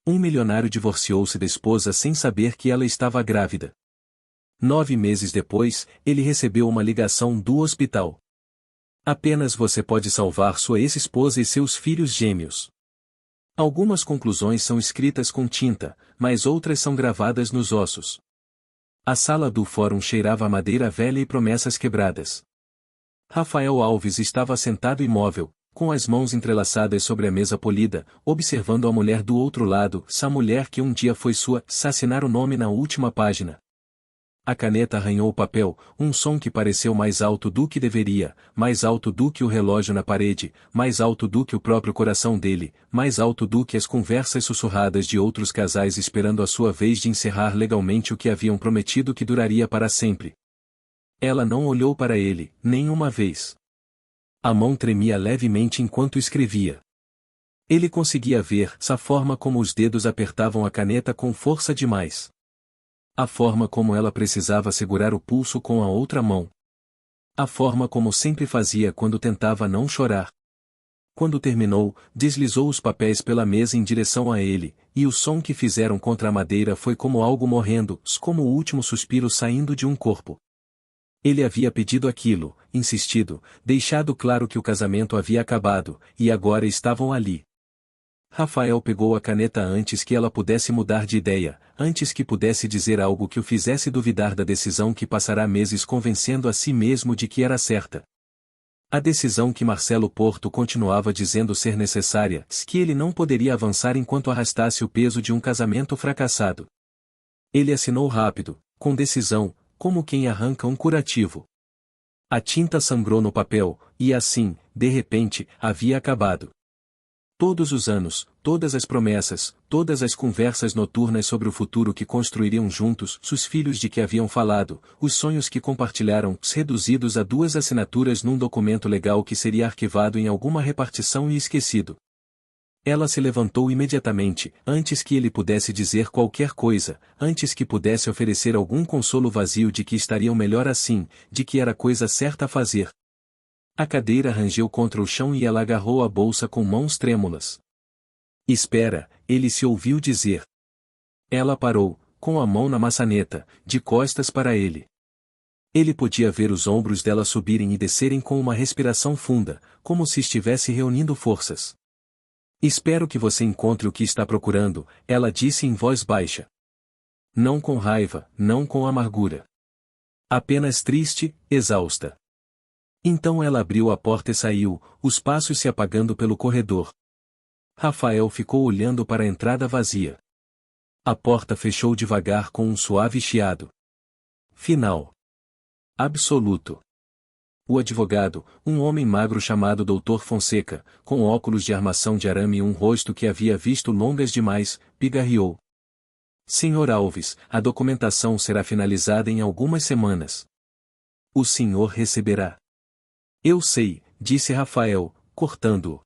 Um milionário divorciou-se da esposa sem saber que ela estava grávida. 9 meses depois, ele recebeu uma ligação do hospital. Apenas você pode salvar sua ex-esposa e seus filhos gêmeos. Algumas conclusões são escritas com tinta, mas outras são gravadas nos ossos. A sala do fórum cheirava a madeira velha e promessas quebradas. Rafael Alves estava sentado imóvel, com as mãos entrelaçadas sobre a mesa polida, observando a mulher do outro lado, essa mulher que um dia foi sua, assinar o nome na última página. A caneta arranhou o papel, um som que pareceu mais alto do que deveria, mais alto do que o relógio na parede, mais alto do que o próprio coração dele, mais alto do que as conversas sussurradas de outros casais esperando a sua vez de encerrar legalmente o que haviam prometido que duraria para sempre. Ela não olhou para ele, nem uma vez. A mão tremia levemente enquanto escrevia. Ele conseguia ver a forma como os dedos apertavam a caneta com força demais. A forma como ela precisava segurar o pulso com a outra mão. A forma como sempre fazia quando tentava não chorar. Quando terminou, deslizou os papéis pela mesa em direção a ele, e o som que fizeram contra a madeira foi como algo morrendo, como o último suspiro saindo de um corpo. Ele havia pedido aquilo, insistido, deixado claro que o casamento havia acabado, e agora estavam ali. Rafael pegou a caneta antes que ela pudesse mudar de ideia, antes que pudesse dizer algo que o fizesse duvidar da decisão que passará meses convencendo a si mesmo de que era certa. A decisão que Marcelo Porto continuava dizendo ser necessária, que ele não poderia avançar enquanto arrastasse o peso de um casamento fracassado. Ele assinou rápido, com decisão, como quem arranca um curativo. A tinta sangrou no papel, e assim, de repente, havia acabado. Todos os anos, todas as promessas, todas as conversas noturnas sobre o futuro que construiriam juntos, os filhos de que haviam falado, os sonhos que compartilharam, reduzidos a 2 assinaturas num documento legal que seria arquivado em alguma repartição e esquecido. Ela se levantou imediatamente, antes que ele pudesse dizer qualquer coisa, antes que pudesse oferecer algum consolo vazio de que estariam melhor assim, de que era coisa certa a fazer. A cadeira rangeu contra o chão e ela agarrou a bolsa com mãos trêmulas. Espera, ele se ouviu dizer. Ela parou, com a mão na maçaneta, de costas para ele. Ele podia ver os ombros dela subirem e descerem com uma respiração funda, como se estivesse reunindo forças. Espero que você encontre o que está procurando, ela disse em voz baixa. Não com raiva, não com amargura. Apenas triste, exausta. Então ela abriu a porta e saiu, os passos se apagando pelo corredor. Rafael ficou olhando para a entrada vazia. A porta fechou devagar com um suave chiado. Final. Absoluto. O advogado, um homem magro chamado Dr. Fonseca, com óculos de armação de arame e um rosto que havia visto longas demais, pigarreou. Senhor Alves, a documentação será finalizada em algumas semanas. O senhor receberá. Eu sei, disse Rafael, cortando-o.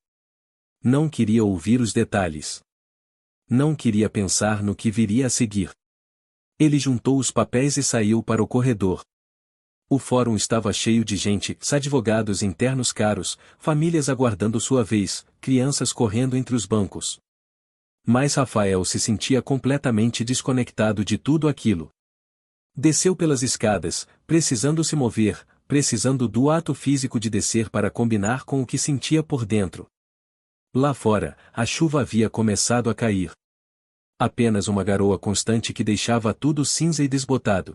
Não queria ouvir os detalhes. Não queria pensar no que viria a seguir. Ele juntou os papéis e saiu para o corredor. O fórum estava cheio de gente, advogados internos caros, famílias aguardando sua vez, crianças correndo entre os bancos. Mas Rafael se sentia completamente desconectado de tudo aquilo. Desceu pelas escadas, precisando se mover, precisando do ato físico de descer para combinar com o que sentia por dentro. Lá fora, a chuva havia começado a cair. Apenas uma garoa constante que deixava tudo cinza e desbotado.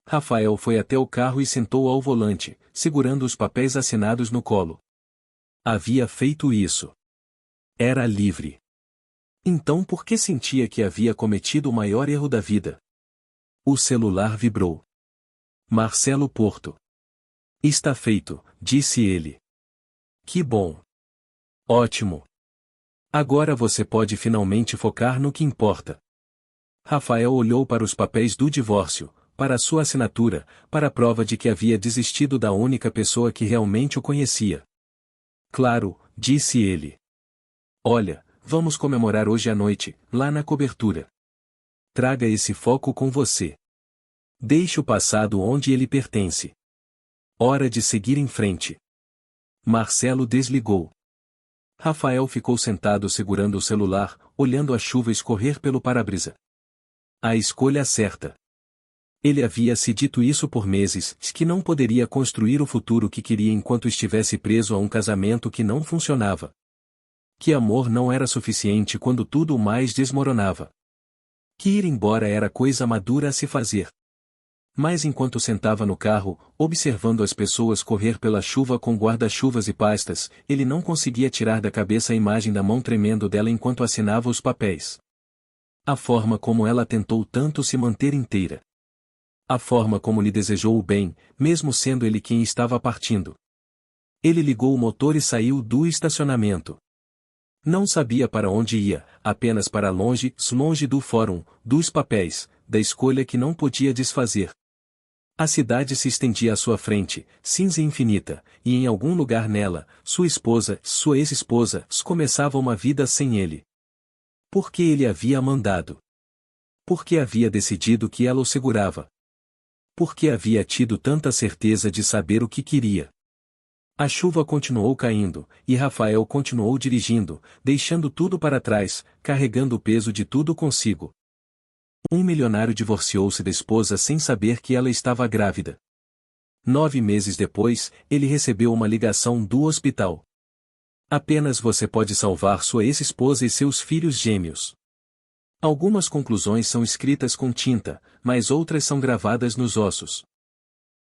Rafael foi até o carro e sentou ao volante, segurando os papéis assinados no colo. Havia feito isso. Era livre. Então por que sentia que havia cometido o maior erro da vida? O celular vibrou. Marcelo Porto. Está feito, disse ele. Que bom. Ótimo. Agora você pode finalmente focar no que importa. Rafael olhou para os papéis do divórcio, para a sua assinatura, para a prova de que havia desistido da única pessoa que realmente o conhecia. Claro, disse ele. Olha, vamos comemorar hoje à noite, lá na cobertura. Traga esse foco com você. Deixe o passado onde ele pertence. Hora de seguir em frente. Marcelo desligou. Rafael ficou sentado segurando o celular, olhando a chuva escorrer pelo para-brisa. A escolha certa. Ele havia se dito isso por meses, que não poderia construir o futuro que queria enquanto estivesse preso a um casamento que não funcionava. Que amor não era suficiente quando tudo o mais desmoronava. Que ir embora era coisa madura a se fazer. Mas enquanto sentava no carro, observando as pessoas correr pela chuva com guarda-chuvas e pastas, ele não conseguia tirar da cabeça a imagem da mão tremendo dela enquanto assinava os papéis. A forma como ela tentou tanto se manter inteira. A forma como lhe desejou o bem, mesmo sendo ele quem estava partindo. Ele ligou o motor e saiu do estacionamento. Não sabia para onde ia, apenas para longe, longe do fórum, dos papéis, da escolha que não podia desfazer. A cidade se estendia à sua frente, cinza e infinita, e em algum lugar nela, sua esposa, sua ex-esposa, começava uma vida sem ele. Por que ele havia mandado? Por que havia decidido que ela o segurava? Por que havia tido tanta certeza de saber o que queria? A chuva continuou caindo, e Rafael continuou dirigindo, deixando tudo para trás, carregando o peso de tudo consigo. Um milionário divorciou-se da esposa sem saber que ela estava grávida. 9 meses depois, ele recebeu uma ligação do hospital. Apenas você pode salvar sua ex-esposa e seus filhos gêmeos. Algumas conclusões são escritas com tinta, mas outras são gravadas nos ossos.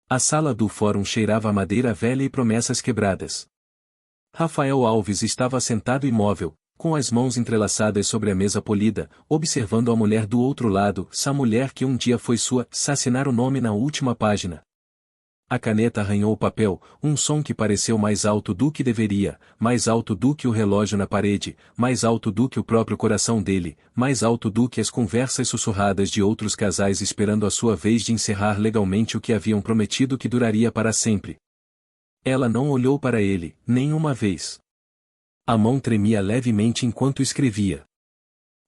A sala do fórum cheirava a madeira velha e promessas quebradas. Rafael Alves estava sentado imóvel, com as mãos entrelaçadas sobre a mesa polida, observando a mulher do outro lado, essa mulher que um dia foi sua, assinar o nome na última página. A caneta arranhou o papel, um som que pareceu mais alto do que deveria, mais alto do que o relógio na parede, mais alto do que o próprio coração dele, mais alto do que as conversas sussurradas de outros casais esperando a sua vez de encerrar legalmente o que haviam prometido que duraria para sempre. Ela não olhou para ele, nem uma vez. A mão tremia levemente enquanto escrevia.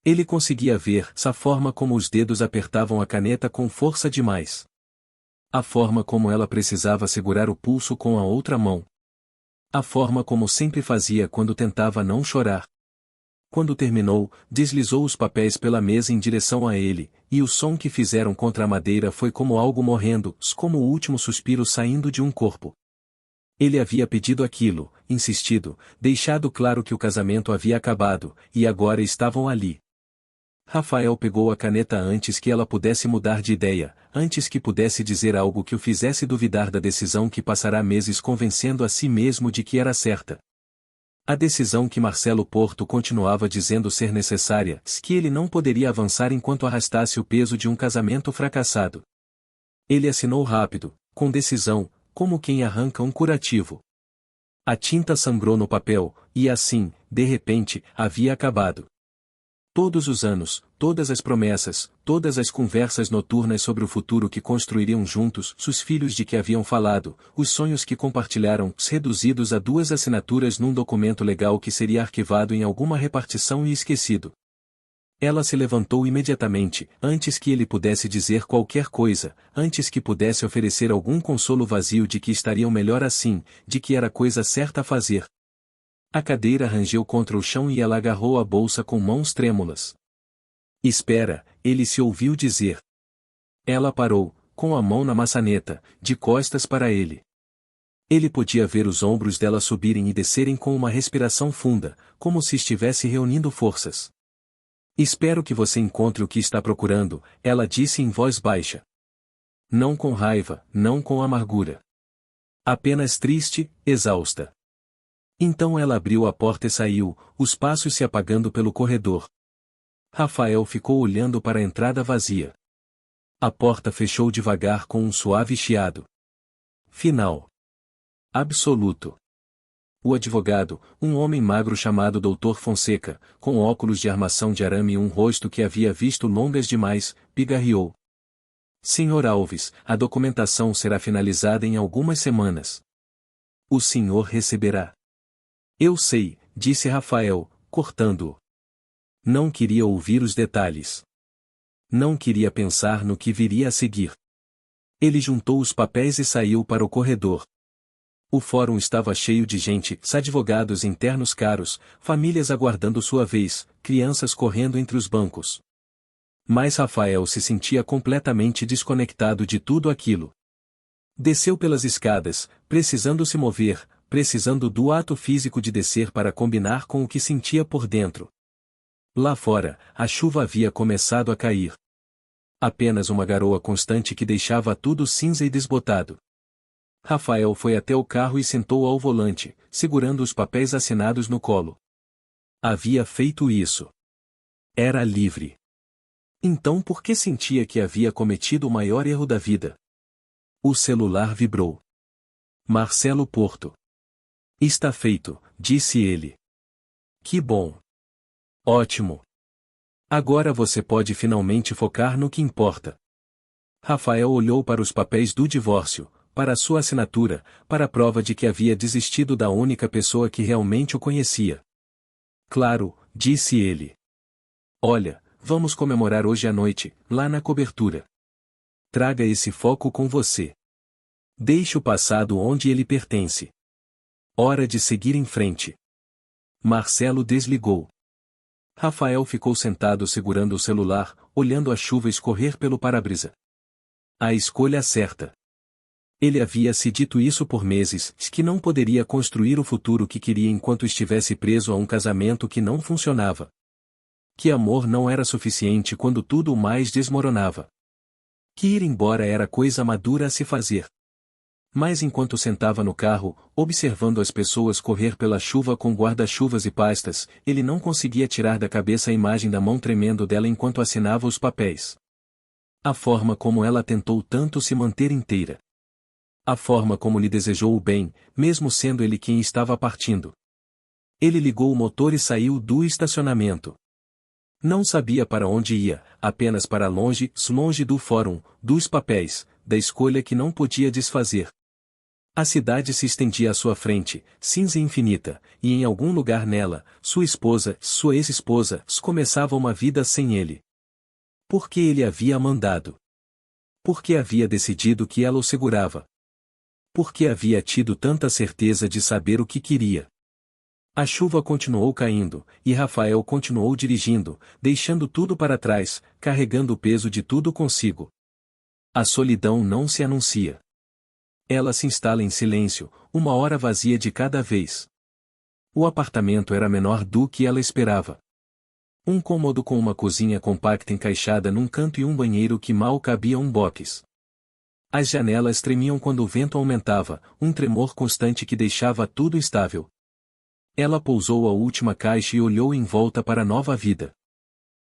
Ele conseguia ver a forma como os dedos apertavam a caneta com força demais. A forma como ela precisava segurar o pulso com a outra mão. A forma como sempre fazia quando tentava não chorar. Quando terminou, deslizou os papéis pela mesa em direção a ele, e o som que fizeram contra a madeira foi como algo morrendo, como o último suspiro saindo de um corpo. Ele havia pedido aquilo, insistido, deixado claro que o casamento havia acabado, e agora estavam ali. Rafael pegou a caneta antes que ela pudesse mudar de ideia, antes que pudesse dizer algo que o fizesse duvidar da decisão que passará meses convencendo a si mesmo de que era certa. A decisão que Marcelo Porto continuava dizendo ser necessária, que ele não poderia avançar enquanto arrastasse o peso de um casamento fracassado. Ele assinou rápido, com decisão, como quem arranca um curativo. A tinta sangrou no papel, e assim, de repente, havia acabado. Todos os anos, todas as promessas, todas as conversas noturnas sobre o futuro que construiriam juntos, os filhos de que haviam falado, os sonhos que compartilharam, reduzidos a 2 assinaturas num documento legal que seria arquivado em alguma repartição e esquecido. Ela se levantou imediatamente, antes que ele pudesse dizer qualquer coisa, antes que pudesse oferecer algum consolo vazio de que estariam melhor assim, de que era coisa certa a fazer. A cadeira rangeu contra o chão e ela agarrou a bolsa com mãos trêmulas. Espera, ele se ouviu dizer. Ela parou, com a mão na maçaneta, de costas para ele. Ele podia ver os ombros dela subirem e descerem com uma respiração funda, como se estivesse reunindo forças. Espero que você encontre o que está procurando, ela disse em voz baixa. Não com raiva, não com amargura. Apenas triste, exausta. Então ela abriu a porta e saiu, os passos se apagando pelo corredor. Rafael ficou olhando para a entrada vazia. A porta fechou devagar com um suave chiado. Final. Absoluto. O advogado, um homem magro chamado Dr. Fonseca, com óculos de armação de arame e um rosto que havia visto longas demais, pigarreou. Senhor Alves, a documentação será finalizada em algumas semanas. O senhor receberá. Eu sei, disse Rafael, cortando-o. Não queria ouvir os detalhes. Não queria pensar no que viria a seguir. Ele juntou os papéis e saiu para o corredor. O fórum estava cheio de gente, advogados internos caros, famílias aguardando sua vez, crianças correndo entre os bancos. Mas Rafael se sentia completamente desconectado de tudo aquilo. Desceu pelas escadas, precisando se mover, precisando do ato físico de descer para combinar com o que sentia por dentro. Lá fora, a chuva havia começado a cair. Apenas uma garoa constante que deixava tudo cinza e desbotado. Rafael foi até o carro e sentou ao volante, segurando os papéis assinados no colo. Havia feito isso. Era livre. Então por que sentia que havia cometido o maior erro da vida? O celular vibrou. Marcelo Porto. Está feito, disse ele. Que bom. Ótimo. Agora você pode finalmente focar no que importa. Rafael olhou para os papéis do divórcio, para a sua assinatura, para a prova de que havia desistido da única pessoa que realmente o conhecia. Claro, disse ele. Olha, vamos comemorar hoje à noite, lá na cobertura. Traga esse foco com você. Deixe o passado onde ele pertence. Hora de seguir em frente. Marcelo desligou. Rafael ficou sentado segurando o celular, olhando a chuva escorrer pelo para-brisa. A escolha certa. Ele havia se dito isso por meses, que não poderia construir o futuro que queria enquanto estivesse preso a um casamento que não funcionava. Que amor não era suficiente quando tudo o mais desmoronava. Que ir embora era coisa madura a se fazer. Mas enquanto sentava no carro, observando as pessoas correr pela chuva com guarda-chuvas e pastas, ele não conseguia tirar da cabeça a imagem da mão tremendo dela enquanto assinava os papéis. A forma como ela tentou tanto se manter inteira. A forma como lhe desejou o bem, mesmo sendo ele quem estava partindo. Ele ligou o motor e saiu do estacionamento. Não sabia para onde ia, apenas para longe, longe do fórum, dos papéis, da escolha que não podia desfazer. A cidade se estendia à sua frente, cinza e infinita, e em algum lugar nela, sua esposa, sua ex-esposa, começava uma vida sem ele. Por que ele havia mandado? Por que havia decidido que ela o segurava? Por que havia tido tanta certeza de saber o que queria? A chuva continuou caindo, e Rafael continuou dirigindo, deixando tudo para trás, carregando o peso de tudo consigo. A solidão não se anuncia. Ela se instala em silêncio, uma hora vazia de cada vez. O apartamento era menor do que ela esperava. Um cômodo com uma cozinha compacta encaixada num canto e um banheiro que mal cabia um box. As janelas tremiam quando o vento aumentava, um tremor constante que deixava tudo instável. Ela pousou a última caixa e olhou em volta para a nova vida.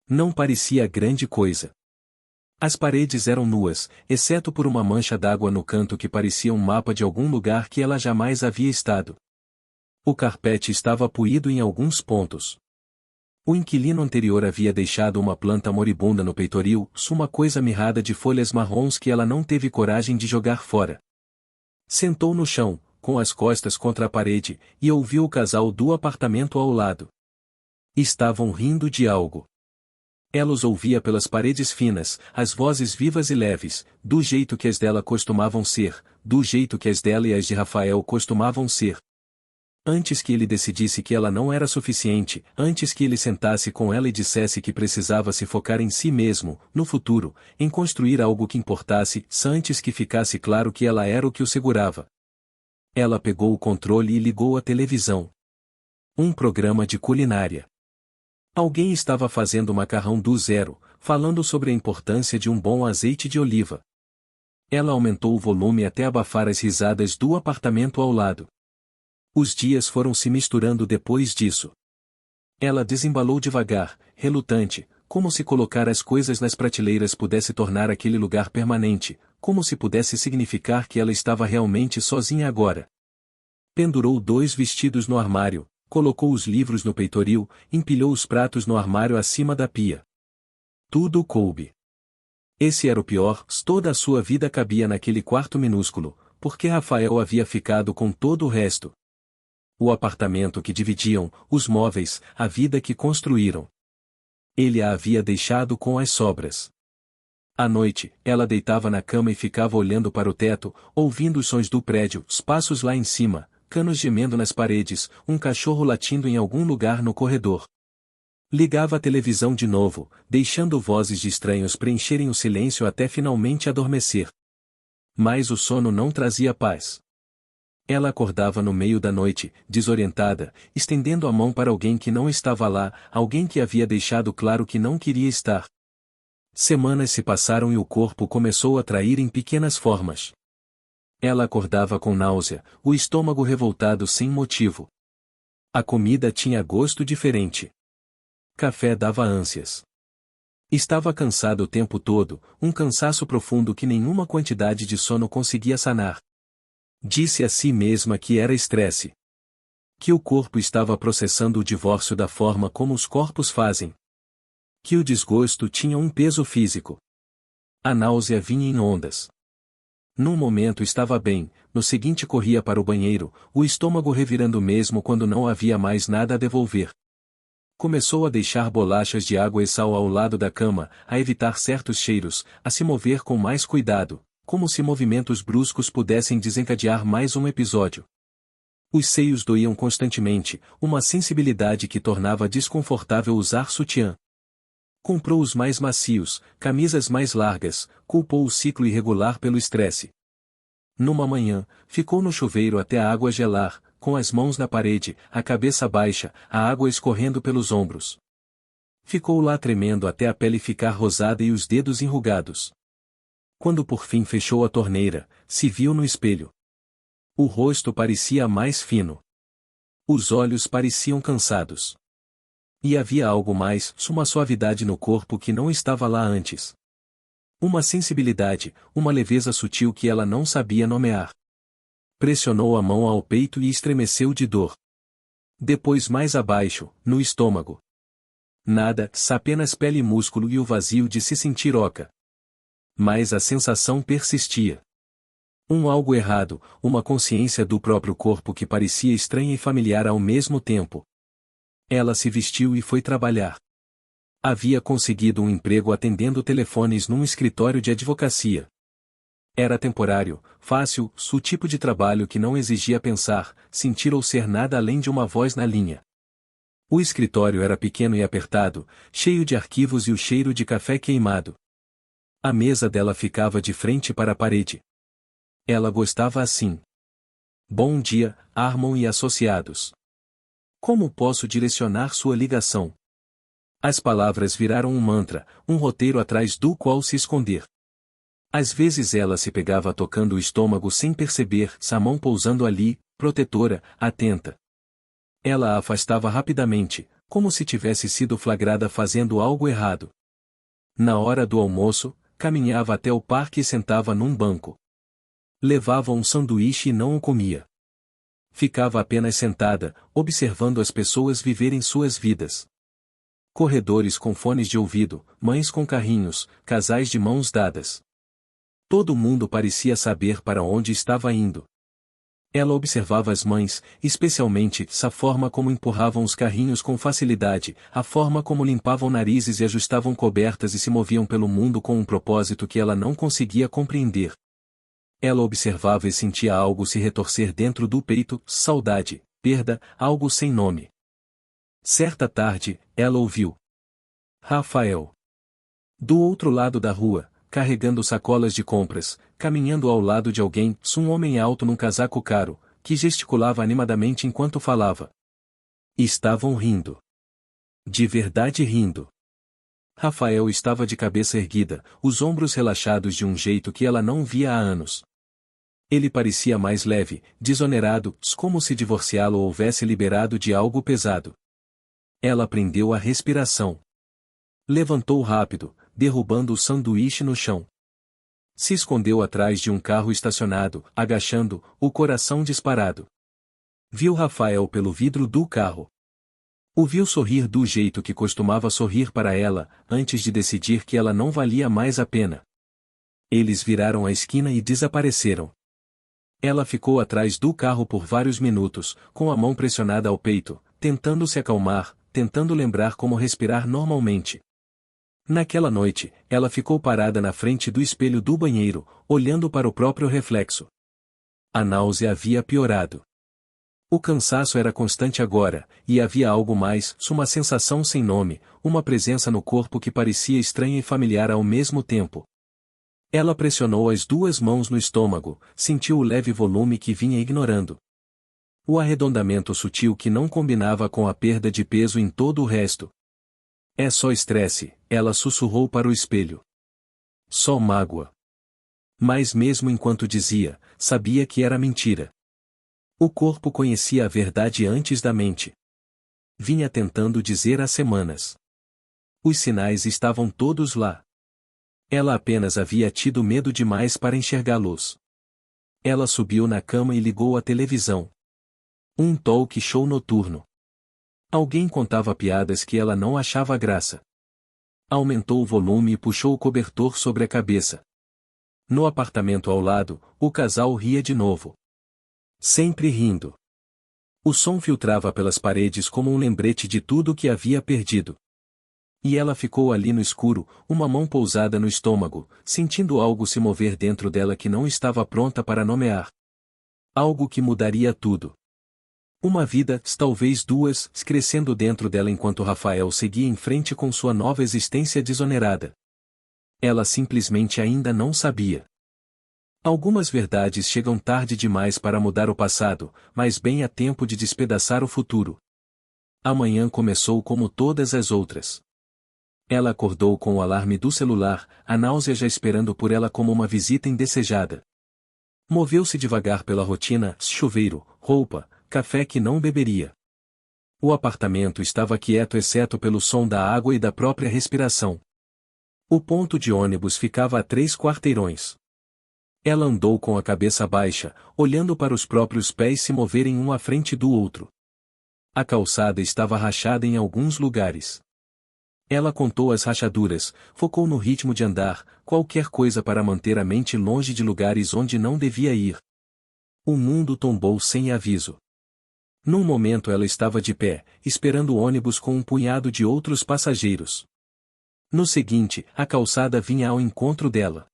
Não parecia grande coisa. As paredes eram nuas, exceto por uma mancha d'água no canto que parecia um mapa de algum lugar que ela jamais havia estado. O carpete estava puído em alguns pontos. O inquilino anterior havia deixado uma planta moribunda no peitoril, uma coisa mirrada de folhas marrons que ela não teve coragem de jogar fora. Sentou no chão, com as costas contra a parede, e ouviu o casal do apartamento ao lado. Estavam rindo de algo. Ela os ouvia pelas paredes finas, as vozes vivas e leves, do jeito que as dela costumavam ser, do jeito que as dela e as de Rafael costumavam ser. Antes que ele decidisse que ela não era suficiente, antes que ele sentasse com ela e dissesse que precisava se focar em si mesmo, no futuro, em construir algo que importasse, antes que ficasse claro que ela era o que o segurava. Ela pegou o controle e ligou a televisão. Um programa de culinária. Alguém estava fazendo macarrão do zero, falando sobre a importância de um bom azeite de oliva. Ela aumentou o volume até abafar as risadas do apartamento ao lado. Os dias foram se misturando depois disso. Ela desembalou devagar, relutante, como se colocar as coisas nas prateleiras pudesse tornar aquele lugar permanente, como se pudesse significar que ela estava realmente sozinha agora. Pendurou 2 vestidos no armário, colocou os livros no peitoril, empilhou os pratos no armário acima da pia. Tudo coube. Esse era o pior, toda a sua vida cabia naquele quarto minúsculo, porque Rafael havia ficado com todo o resto. O apartamento que dividiam, os móveis, a vida que construíram. Ele a havia deixado com as sobras. À noite, ela deitava na cama e ficava olhando para o teto, ouvindo os sons do prédio, os passos lá em cima, canos gemendo nas paredes, um cachorro latindo em algum lugar no corredor. Ligava a televisão de novo, deixando vozes de estranhos preencherem o silêncio até finalmente adormecer. Mas o sono não trazia paz. Ela acordava no meio da noite, desorientada, estendendo a mão para alguém que não estava lá, alguém que havia deixado claro que não queria estar. Semanas se passaram e o corpo começou a trair em pequenas formas. Ela acordava com náusea, o estômago revoltado sem motivo. A comida tinha gosto diferente. Café dava ânsias. Estava cansado o tempo todo, um cansaço profundo que nenhuma quantidade de sono conseguia sanar. Disse a si mesma que era estresse. Que o corpo estava processando o divórcio da forma como os corpos fazem. Que o desgosto tinha um peso físico. A náusea vinha em ondas. Num momento estava bem, no seguinte corria para o banheiro, o estômago revirando mesmo quando não havia mais nada a devolver. Começou a deixar bolachas de água e sal ao lado da cama, a evitar certos cheiros, a se mover com mais cuidado, como se movimentos bruscos pudessem desencadear mais um episódio. Os seios doíam constantemente, uma sensibilidade que tornava desconfortável usar sutiã. Comprou os mais macios, camisas mais largas, culpou o ciclo irregular pelo estresse. Numa manhã, ficou no chuveiro até a água gelar, com as mãos na parede, a cabeça baixa, a água escorrendo pelos ombros. Ficou lá tremendo até a pele ficar rosada e os dedos enrugados. Quando por fim fechou a torneira, se viu no espelho. O rosto parecia mais fino. Os olhos pareciam cansados. E havia algo mais, uma suavidade no corpo que não estava lá antes. Uma sensibilidade, uma leveza sutil que ela não sabia nomear. Pressionou a mão ao peito e estremeceu de dor. Depois mais abaixo, no estômago. Nada, apenas pele e músculo e o vazio de se sentir oca. Mas a sensação persistia. Um algo errado, uma consciência do próprio corpo que parecia estranha e familiar ao mesmo tempo. Ela se vestiu e foi trabalhar. Havia conseguido um emprego atendendo telefones num escritório de advocacia. Era temporário, fácil, o tipo de trabalho que não exigia pensar, sentir ou ser nada além de uma voz na linha. O escritório era pequeno e apertado, cheio de arquivos e o cheiro de café queimado. A mesa dela ficava de frente para a parede. Ela gostava assim. Bom dia, Harmon e Associados. Como posso direcionar sua ligação? As palavras viraram um mantra, um roteiro atrás do qual se esconder. Às vezes ela se pegava tocando o estômago sem perceber, a mão pousando ali, protetora, atenta. Ela a afastava rapidamente, como se tivesse sido flagrada fazendo algo errado. Na hora do almoço, caminhava até o parque e sentava num banco. Levava um sanduíche e não o comia. Ficava apenas sentada, observando as pessoas viverem suas vidas. Corredores com fones de ouvido, mães com carrinhos, casais de mãos dadas. Todo mundo parecia saber para onde estava indo. Ela observava as mães, especialmente a forma como empurravam os carrinhos com facilidade, a forma como limpavam narizes e ajustavam cobertas e se moviam pelo mundo com um propósito que ela não conseguia compreender. Ela observava e sentia algo se retorcer dentro do peito, saudade, perda, algo sem nome. Certa tarde, ela ouviu Rafael. Do outro lado da rua, carregando sacolas de compras, caminhando ao lado de alguém, um homem alto num casaco caro, que gesticulava animadamente enquanto falava. Estavam rindo. De verdade rindo. Rafael estava de cabeça erguida, os ombros relaxados de um jeito que ela não via há anos. Ele parecia mais leve, desonerado, como se divorciá-lo houvesse liberado de algo pesado. Ela prendeu a respiração. Levantou rápido, derrubando o sanduíche no chão. Se escondeu atrás de um carro estacionado, agachando, o coração disparado. Viu Rafael pelo vidro do carro. O viu sorrir do jeito que costumava sorrir para ela, antes de decidir que ela não valia mais a pena. Eles viraram a esquina e desapareceram. Ela ficou atrás do carro por vários minutos, com a mão pressionada ao peito, tentando se acalmar, tentando lembrar como respirar normalmente. Naquela noite, ela ficou parada na frente do espelho do banheiro, olhando para o próprio reflexo. A náusea havia piorado. O cansaço era constante agora, e havia algo mais, uma sensação sem nome, uma presença no corpo que parecia estranha e familiar ao mesmo tempo. Ela pressionou as duas mãos no estômago, sentiu o leve volume que vinha ignorando. O arredondamento sutil que não combinava com a perda de peso em todo o resto. É só estresse, ela sussurrou para o espelho. Só mágoa. Mas mesmo enquanto dizia, sabia que era mentira. O corpo conhecia a verdade antes da mente. Vinha tentando dizer há semanas. Os sinais estavam todos lá. Ela apenas havia tido medo demais para enxergá-los. Ela subiu na cama e ligou a televisão. Um talk show noturno. Alguém contava piadas que ela não achava graça. Aumentou o volume e puxou o cobertor sobre a cabeça. No apartamento ao lado, o casal ria de novo. Sempre rindo. O som filtrava pelas paredes como um lembrete de tudo o que havia perdido. E ela ficou ali no escuro, uma mão pousada no estômago, sentindo algo se mover dentro dela que não estava pronta para nomear. Algo que mudaria tudo. Uma vida, talvez duas, crescendo dentro dela enquanto Rafael seguia em frente com sua nova existência desonerada. Ela simplesmente ainda não sabia. Algumas verdades chegam tarde demais para mudar o passado, mas bem a tempo de despedaçar o futuro. Amanhã começou como todas as outras. Ela acordou com o alarme do celular, a náusea já esperando por ela como uma visita indesejada. Moveu-se devagar pela rotina, chuveiro, roupa, café que não beberia. O apartamento estava quieto exceto pelo som da água e da própria respiração. O ponto de ônibus ficava a 3 quarteirões. Ela andou com a cabeça baixa, olhando para os próprios pés se moverem um à frente do outro. A calçada estava rachada em alguns lugares. Ela contou as rachaduras, focou no ritmo de andar, qualquer coisa para manter a mente longe de lugares onde não devia ir. O mundo tombou sem aviso. Num momento ela estava de pé, esperando o ônibus com um punhado de outros passageiros. No seguinte, a calçada vinha ao encontro dela.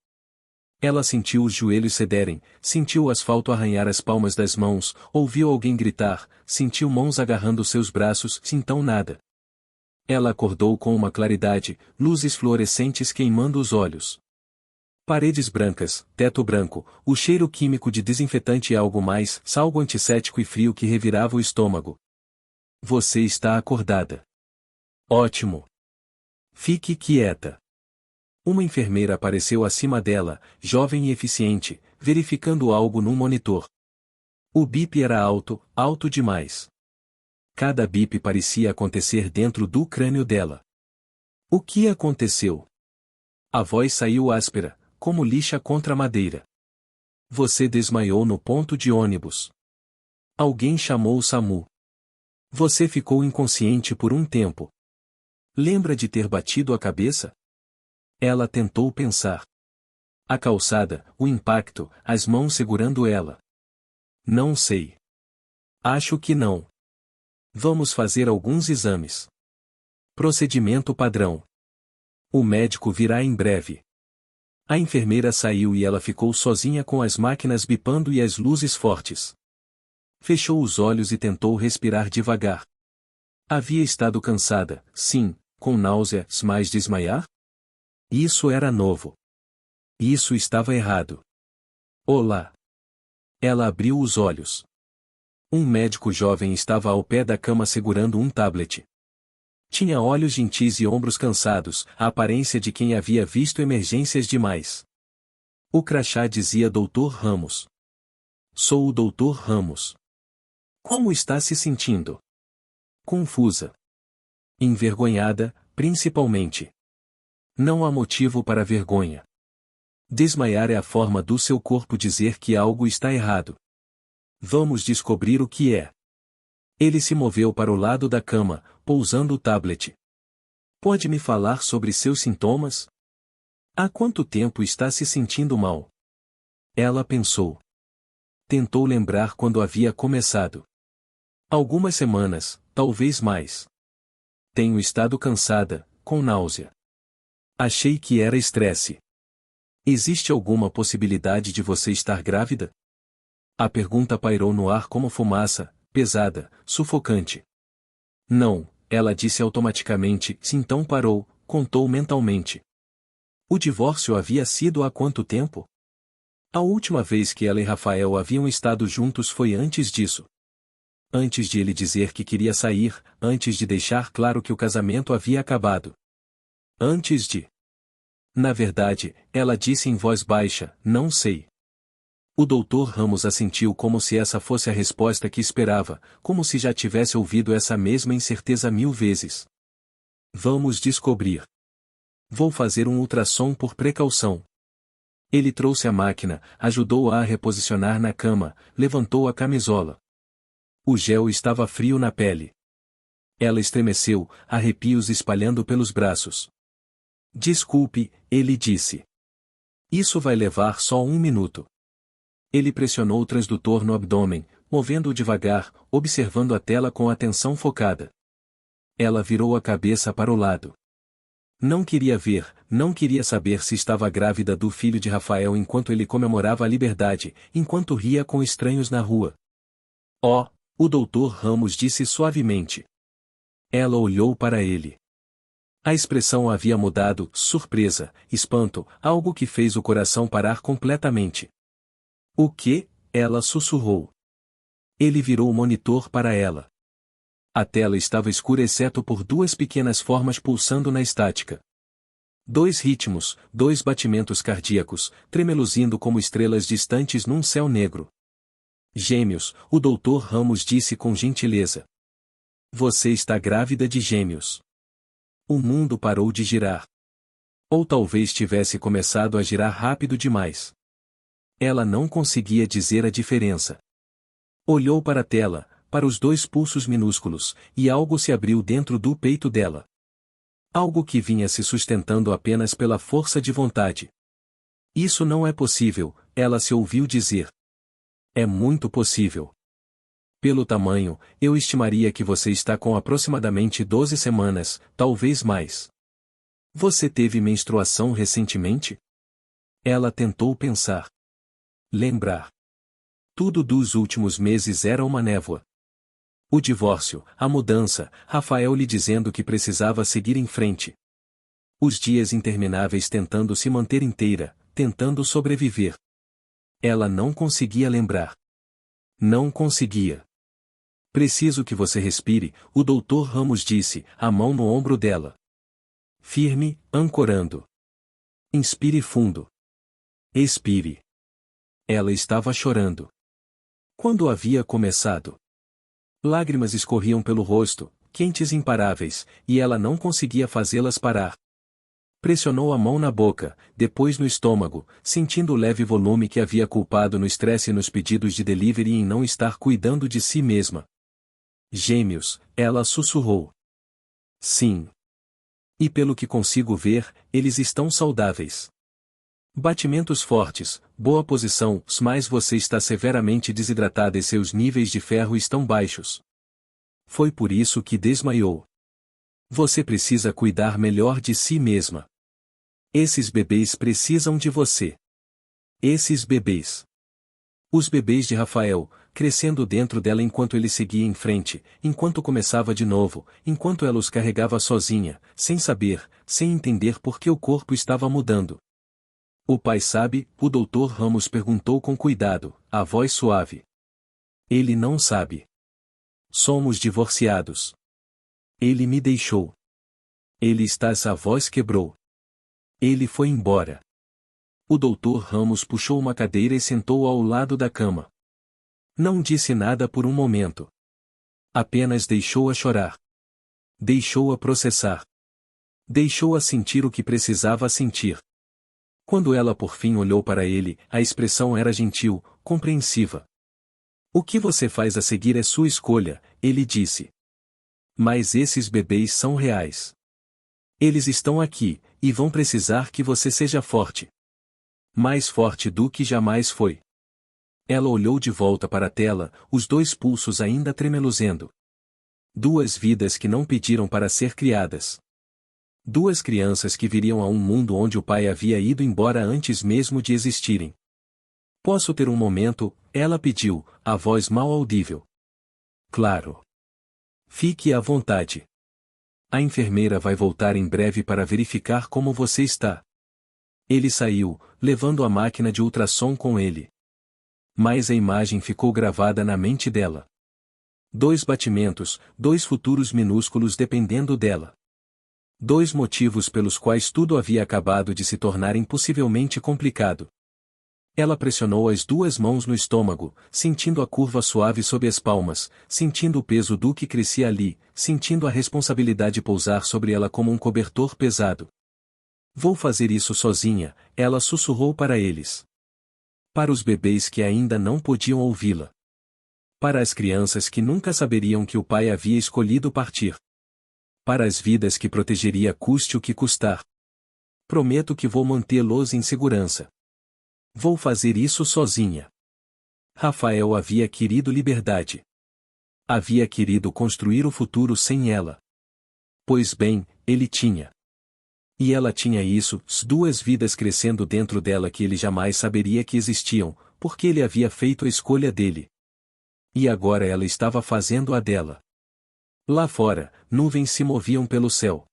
Ela sentiu os joelhos cederem, sentiu o asfalto arranhar as palmas das mãos, ouviu alguém gritar, sentiu mãos agarrando seus braços, então nada. Ela acordou com uma claridade, luzes fluorescentes queimando os olhos. Paredes brancas, teto branco, o cheiro químico de desinfetante e algo mais, algo antisséptico e frio que revirava o estômago. Você está acordada. Ótimo. Fique quieta. Uma enfermeira apareceu acima dela, jovem e eficiente, verificando algo num monitor. O bip era alto, alto demais. Cada bip parecia acontecer dentro do crânio dela. O que aconteceu? A voz saiu áspera, como lixa contra madeira. Você desmaiou no ponto de ônibus. Alguém chamou o SAMU. Você ficou inconsciente por um tempo. Lembra de ter batido a cabeça? Ela tentou pensar. A calçada, o impacto, as mãos segurando ela. Não sei. Acho que não. Vamos fazer alguns exames. Procedimento padrão. O médico virá em breve. A enfermeira saiu e ela ficou sozinha com as máquinas bipando e as luzes fortes. Fechou os olhos e tentou respirar devagar. Havia estado cansada, sim, com náuseas, mas desmaiar? Isso era novo. Isso estava errado. Olá. Ela abriu os olhos. Um médico jovem estava ao pé da cama segurando um tablet. Tinha olhos gentis e ombros cansados, a aparência de quem havia visto emergências demais. O crachá dizia Dr. Ramos. Sou o Dr. Ramos. Como está se sentindo? Confusa. Envergonhada, principalmente. Não há motivo para vergonha. Desmaiar é a forma do seu corpo dizer que algo está errado. Vamos descobrir o que é. Ele se moveu para o lado da cama, pousando o tablet. Pode me falar sobre seus sintomas? Há quanto tempo está se sentindo mal? Ela pensou. Tentou lembrar quando havia começado. Algumas semanas, talvez mais. Tenho estado cansada, com náusea. Achei que era estresse. Existe alguma possibilidade de você estar grávida? A pergunta pairou no ar como fumaça, pesada, sufocante. Não, ela disse automaticamente, então parou, contou mentalmente. O divórcio havia sido há quanto tempo? A última vez que ela e Rafael haviam estado juntos foi antes disso. Antes de ele dizer que queria sair, antes de deixar claro que o casamento havia acabado. Antes de. Na verdade, ela disse em voz baixa, não sei. O Dr. Ramos assentiu como se essa fosse a resposta que esperava, como se já tivesse ouvido essa mesma incerteza 1000 vezes. Vamos descobrir. Vou fazer um ultrassom por precaução. Ele trouxe a máquina, ajudou-a a reposicionar na cama, levantou a camisola. O gel estava frio na pele. Ela estremeceu, arrepios espalhando pelos braços. Desculpe, ele disse. Isso vai levar só 1 minuto. Ele pressionou o transdutor no abdômen, movendo-o devagar, observando a tela com atenção focada. Ela virou a cabeça para o lado. Não queria ver, não queria saber se estava grávida do filho de Rafael enquanto ele comemorava a liberdade, enquanto ria com estranhos na rua. Oh, o Dr. Ramos disse suavemente. Ela olhou para ele. A expressão havia mudado, surpresa, espanto, algo que fez o coração parar completamente. O que? Ela sussurrou. Ele virou o monitor para ela. A tela estava escura exceto por 2 pequenas formas pulsando na estática. 2 ritmos, 2 batimentos cardíacos, tremeluzindo como estrelas distantes num céu negro. Gêmeos, o Dr. Ramos disse com gentileza. Você está grávida de gêmeos. O mundo parou de girar. Ou talvez tivesse começado a girar rápido demais. Ela não conseguia dizer a diferença. Olhou para a tela, para os 2 pulsos minúsculos, e algo se abriu dentro do peito dela. Algo que vinha se sustentando apenas pela força de vontade. Isso não é possível, ela se ouviu dizer. É muito possível. Pelo tamanho, eu estimaria que você está com aproximadamente 12 semanas, talvez mais. Você teve menstruação recentemente? Ela tentou pensar. Lembrar. Tudo dos últimos meses era uma névoa. O divórcio, a mudança, Rafael lhe dizendo que precisava seguir em frente. Os dias intermináveis tentando se manter inteira, tentando sobreviver. Ela não conseguia lembrar. Não conseguia. Preciso que você respire, o Dr. Ramos disse, a mão no ombro dela. Firme, ancorando. Inspire fundo. Expire. Ela estava chorando. Quando havia começado? Lágrimas escorriam pelo rosto, quentes e imparáveis, e ela não conseguia fazê-las parar. Pressionou a mão na boca, depois no estômago, sentindo o leve volume que havia culpado no estresse e nos pedidos de delivery e em não estar cuidando de si mesma. Gêmeos, ela sussurrou. Sim. E pelo que consigo ver, eles estão saudáveis. Batimentos fortes, boa posição, mas você está severamente desidratada e seus níveis de ferro estão baixos. Foi por isso que desmaiou. Você precisa cuidar melhor de si mesma. Esses bebês precisam de você. Esses bebês. Os bebês de Rafael, crescendo dentro dela enquanto ele seguia em frente, enquanto começava de novo, enquanto ela os carregava sozinha, sem saber, sem entender por que o corpo estava mudando. O pai sabe? O Dr. Ramos perguntou com cuidado, a voz suave. Ele não sabe. Somos divorciados. Ele me deixou. Ele está. Essa voz quebrou. Ele foi embora. O Dr. Ramos puxou uma cadeira e sentou ao lado da cama. Não disse nada por um momento. Apenas deixou-a chorar. Deixou-a processar. Deixou-a sentir o que precisava sentir. Quando ela por fim olhou para ele, a expressão era gentil, compreensiva. O que você faz a seguir é sua escolha, ele disse. Mas esses bebês são reais. Eles estão aqui, e vão precisar que você seja forte. Mais forte do que jamais foi. Ela olhou de volta para a tela, os 2 pulsos ainda tremeluzendo. 2 vidas que não pediram para ser criadas. Duas crianças que viriam a um mundo onde o pai havia ido embora antes mesmo de existirem. Posso ter um momento? Ela pediu, a voz mal audível. Claro. Fique à vontade. A enfermeira vai voltar em breve para verificar como você está. Ele saiu, levando a máquina de ultrassom com ele. Mas a imagem ficou gravada na mente dela. 2 batimentos, 2 futuros minúsculos dependendo dela. 2 motivos pelos quais tudo havia acabado de se tornar impossivelmente complicado. Ela pressionou as 2 mãos no estômago, sentindo a curva suave sob as palmas, sentindo o peso do que crescia ali, sentindo a responsabilidade pousar sobre ela como um cobertor pesado. Vou fazer isso sozinha, ela sussurrou para eles. Para os bebês que ainda não podiam ouvi-la. Para as crianças que nunca saberiam que o pai havia escolhido partir. Para as vidas que protegeria custe o que custar. Prometo que vou mantê-los em segurança. Vou fazer isso sozinha. Rafael havia querido liberdade. Havia querido construir o futuro sem ela. Pois bem, ele tinha. E ela tinha isso, 2 vidas crescendo dentro dela que ele jamais saberia que existiam, porque ele havia feito a escolha dele. E agora ela estava fazendo a dela. Lá fora, nuvens se moviam pelo céu.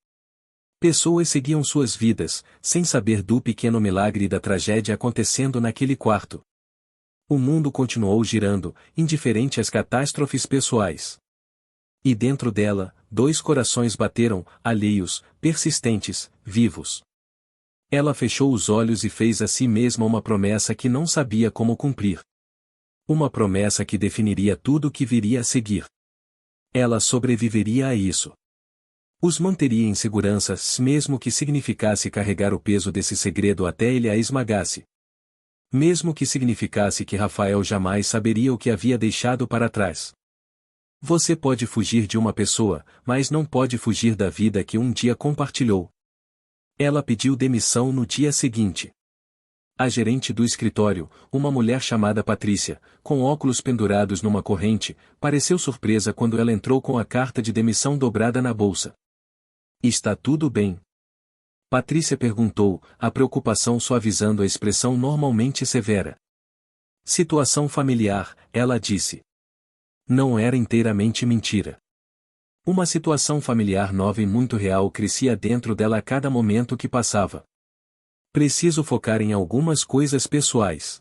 Pessoas seguiam suas vidas, sem saber do pequeno milagre e da tragédia acontecendo naquele quarto. O mundo continuou girando, indiferente às catástrofes pessoais. E dentro dela, 2 corações bateram, alheios, persistentes, vivos. Ela fechou os olhos e fez a si mesma uma promessa que não sabia como cumprir. Uma promessa que definiria tudo o que viria a seguir. Ela sobreviveria a isso. Os manteria em segurança, mesmo que significasse carregar o peso desse segredo até ele a esmagasse. Mesmo que significasse que Rafael jamais saberia o que havia deixado para trás. Você pode fugir de uma pessoa, mas não pode fugir da vida que um dia compartilhou. Ela pediu demissão no dia seguinte. A gerente do escritório, uma mulher chamada Patrícia, com óculos pendurados numa corrente, pareceu surpresa quando ela entrou com a carta de demissão dobrada na bolsa. Está tudo bem? Patrícia perguntou, a preocupação suavizando a expressão normalmente severa. Situação familiar, ela disse. Não era inteiramente mentira. Uma situação familiar nova e muito real crescia dentro dela a cada momento que passava. Preciso focar em algumas coisas pessoais.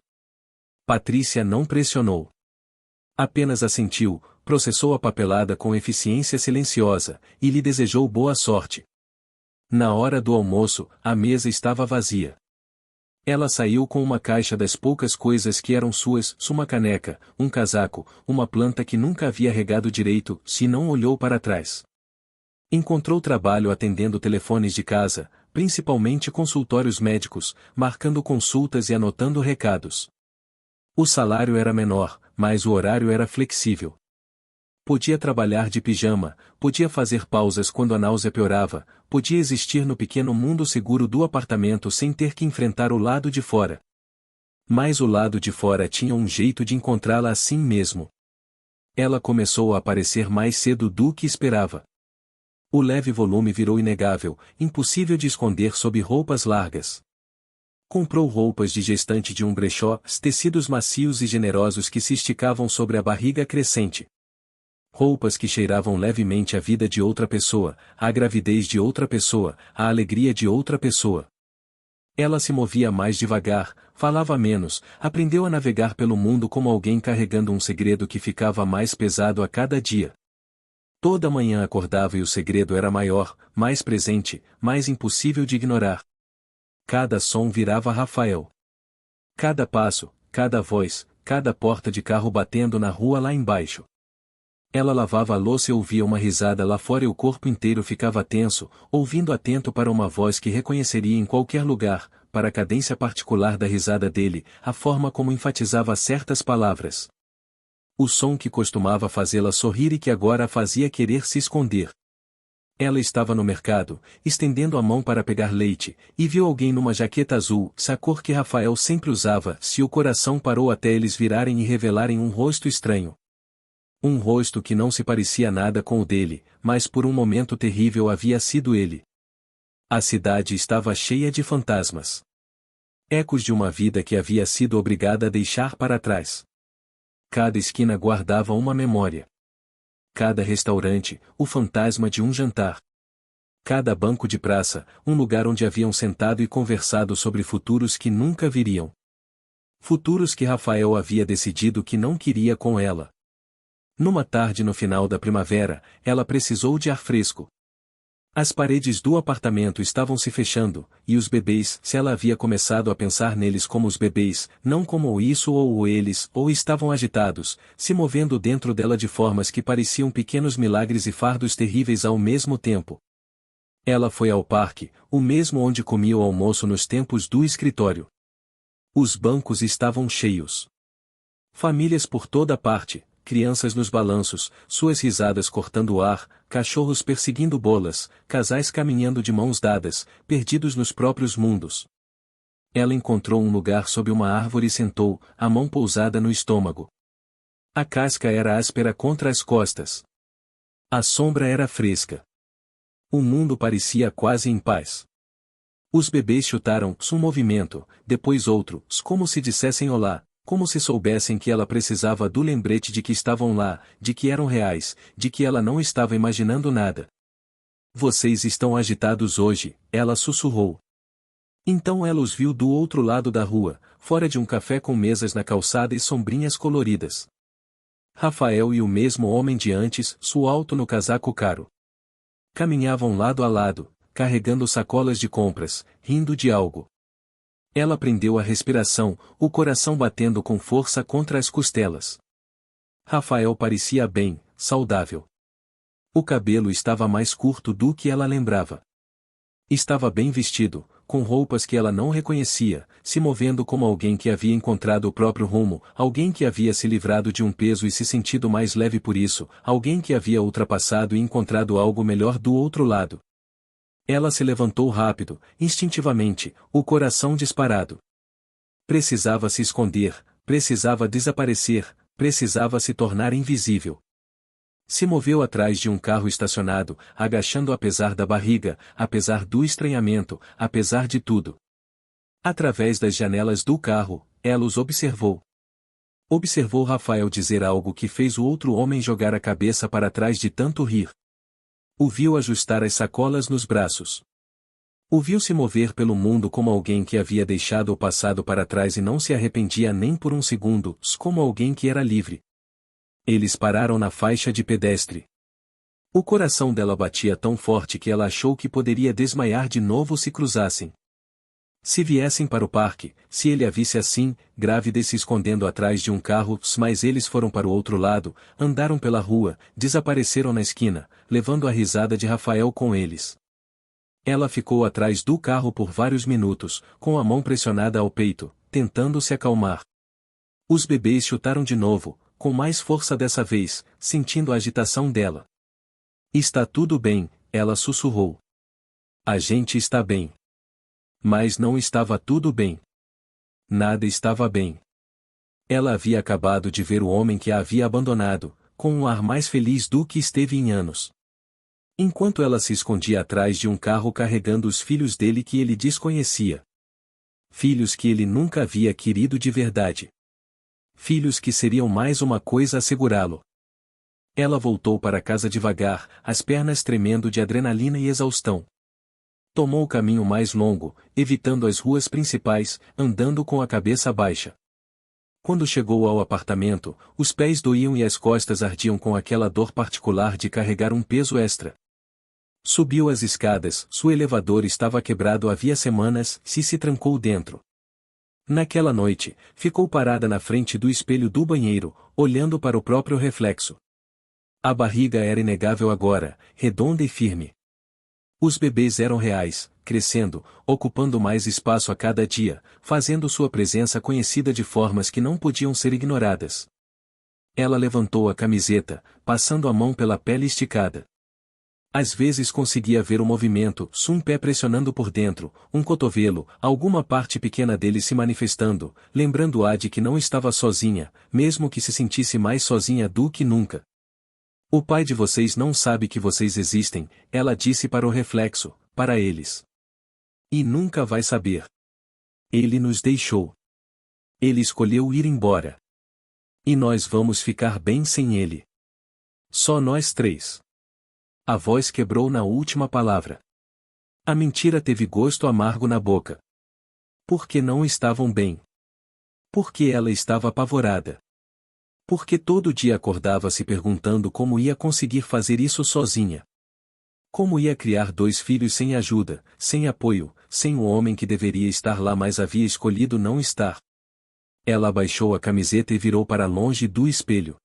Patrícia não pressionou. Apenas assentiu, processou a papelada com eficiência silenciosa, e lhe desejou boa sorte. Na hora do almoço, a mesa estava vazia. Ela saiu com uma caixa das poucas coisas que eram suas, uma caneca, um casaco, uma planta que nunca havia regado direito, se não olhou para trás. Encontrou trabalho atendendo telefones de casa, principalmente consultórios médicos, marcando consultas e anotando recados. O salário era menor, mas o horário era flexível. Podia trabalhar de pijama, podia fazer pausas quando a náusea piorava, podia existir no pequeno mundo seguro do apartamento sem ter que enfrentar o lado de fora. Mas o lado de fora tinha um jeito de encontrá-la assim mesmo. Ela começou a aparecer mais cedo do que esperava. O leve volume virou inegável, impossível de esconder sob roupas largas. Comprou roupas de gestante de um brechó, tecidos macios e generosos que se esticavam sobre a barriga crescente. Roupas que cheiravam levemente a vida de outra pessoa, a gravidez de outra pessoa, a alegria de outra pessoa. Ela se movia mais devagar, falava menos, aprendeu a navegar pelo mundo como alguém carregando um segredo que ficava mais pesado a cada dia. Toda manhã acordava e o segredo era maior, mais presente, mais impossível de ignorar. Cada som virava Rafael. Cada passo, cada voz, cada porta de carro batendo na rua lá embaixo. Ela lavava a louça e ouvia uma risada lá fora e o corpo inteiro ficava tenso, ouvindo atento para uma voz que reconheceria em qualquer lugar, para a cadência particular da risada dele, a forma como enfatizava certas palavras. O som que costumava fazê-la sorrir e que agora a fazia querer se esconder. Ela estava no mercado, estendendo a mão para pegar leite, e viu alguém numa jaqueta azul, a cor que Rafael sempre usava, se o coração parou até eles virarem e revelarem um rosto estranho. Um rosto que não se parecia nada com o dele, mas por um momento terrível havia sido ele. A cidade estava cheia de fantasmas. Ecos de uma vida que havia sido obrigada a deixar para trás. Cada esquina guardava uma memória. Cada restaurante, o fantasma de um jantar. Cada banco de praça, um lugar onde haviam sentado e conversado sobre futuros que nunca viriam. Futuros que Rafael havia decidido que não queria com ela. Numa tarde no final da primavera, ela precisou de ar fresco. As paredes do apartamento estavam se fechando, e os bebês, se ela havia começado a pensar neles como os bebês, não como o isso ou o eles, ou estavam agitados, se movendo dentro dela de formas que pareciam pequenos milagres e fardos terríveis ao mesmo tempo. Ela foi ao parque, o mesmo onde comia o almoço nos tempos do escritório. Os bancos estavam cheios. Famílias por toda parte, crianças nos balanços, suas risadas cortando o ar, cachorros perseguindo bolas, casais caminhando de mãos dadas, perdidos nos próprios mundos. Ela encontrou um lugar sob uma árvore e sentou, a mão pousada no estômago. A casca era áspera contra as costas. A sombra era fresca. O mundo parecia quase em paz. Os bebês chutaram um movimento, depois outro, como se dissessem olá, como se soubessem que ela precisava do lembrete de que estavam lá, de que eram reais, de que ela não estava imaginando nada. Vocês estão agitados hoje, ela sussurrou. Então ela os viu do outro lado da rua, fora de um café com mesas na calçada e sombrinhas coloridas. Rafael e o mesmo homem de antes, suo alto no casaco caro. Caminhavam lado a lado, carregando sacolas de compras, rindo de algo. Ela prendeu a respiração, o coração batendo com força contra as costelas. Rafael parecia bem, saudável. O cabelo estava mais curto do que ela lembrava. Estava bem vestido, com roupas que ela não reconhecia, se movendo como alguém que havia encontrado o próprio rumo, alguém que havia se livrado de um peso e se sentido mais leve por isso, alguém que havia ultrapassado e encontrado algo melhor do outro lado. Ela se levantou rápido, instintivamente, o coração disparado. Precisava se esconder, precisava desaparecer, precisava se tornar invisível. Se moveu atrás de um carro estacionado, agachando apesar da barriga, apesar do estranhamento, apesar de tudo. Através das janelas do carro, ela os observou. Observou Rafael dizer algo que fez o outro homem jogar a cabeça para trás de tanto rir. O viu ajustar as sacolas nos braços. O viu se mover pelo mundo como alguém que havia deixado o passado para trás e não se arrependia nem por um segundo, como alguém que era livre. Eles pararam na faixa de pedestre. O coração dela batia tão forte que ela achou que poderia desmaiar de novo se cruzassem. Se viessem para o parque, se ele a visse assim, grávida e se escondendo atrás de um carro, mas eles foram para o outro lado, andaram pela rua, desapareceram na esquina, levando a risada de Rafael com eles. Ela ficou atrás do carro por vários minutos, com a mão pressionada ao peito, tentando se acalmar. Os bebês chutaram de novo, com mais força dessa vez, sentindo a agitação dela. Está tudo bem, ela sussurrou. A gente está bem. Mas não estava tudo bem. Nada estava bem. Ela havia acabado de ver o homem que a havia abandonado, com um ar mais feliz do que esteve em anos. Enquanto ela se escondia atrás de um carro carregando os filhos dele que ele desconhecia. Filhos que ele nunca havia querido de verdade. Filhos que seriam mais uma coisa a segurá-lo. Ela voltou para casa devagar, as pernas tremendo de adrenalina e exaustão. Tomou o caminho mais longo, evitando as ruas principais, andando com a cabeça baixa. Quando chegou ao apartamento, os pés doíam e as costas ardiam com aquela dor particular de carregar um peso extra. Subiu as escadas, seu elevador estava quebrado havia semanas, se trancou dentro. Naquela noite, ficou parada na frente do espelho do banheiro, olhando para o próprio reflexo. A barriga era inegável agora, redonda e firme. Os bebês eram reais, crescendo, ocupando mais espaço a cada dia, fazendo sua presença conhecida de formas que não podiam ser ignoradas. Ela levantou a camiseta, passando a mão pela pele esticada. Às vezes conseguia ver o movimento, um pé pressionando por dentro, um cotovelo, alguma parte pequena dele se manifestando, lembrando-a de que não estava sozinha, mesmo que se sentisse mais sozinha do que nunca. O pai de vocês não sabe que vocês existem, ela disse para o reflexo, para eles. E nunca vai saber. Ele nos deixou. Ele escolheu ir embora. E nós vamos ficar bem sem ele. Só nós três. A voz quebrou na última palavra. A mentira teve gosto amargo na boca. Porque não estavam bem. Porque ela estava apavorada. Porque todo dia acordava se perguntando como ia conseguir fazer isso sozinha. Como ia criar 2 filhos sem ajuda, sem apoio, sem o homem que deveria estar lá mas havia escolhido não estar. Ela abaixou a camiseta e virou para longe do espelho.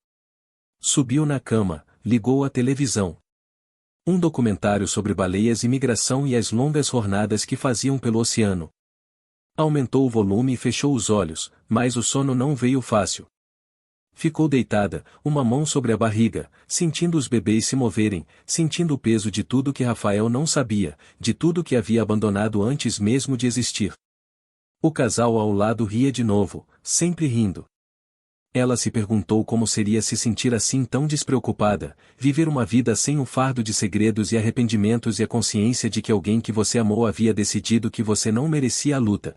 Subiu na cama, ligou a televisão. Um documentário sobre baleias e migração e as longas jornadas que faziam pelo oceano. Aumentou o volume e fechou os olhos, mas o sono não veio fácil. Ficou deitada, uma mão sobre a barriga, sentindo os bebês se moverem, sentindo o peso de tudo que Rafael não sabia, de tudo que havia abandonado antes mesmo de existir. O casal ao lado ria de novo, sempre rindo. Ela se perguntou como seria se sentir assim tão despreocupada, viver uma vida sem um fardo de segredos e arrependimentos e a consciência de que alguém que você amou havia decidido que você não merecia a luta.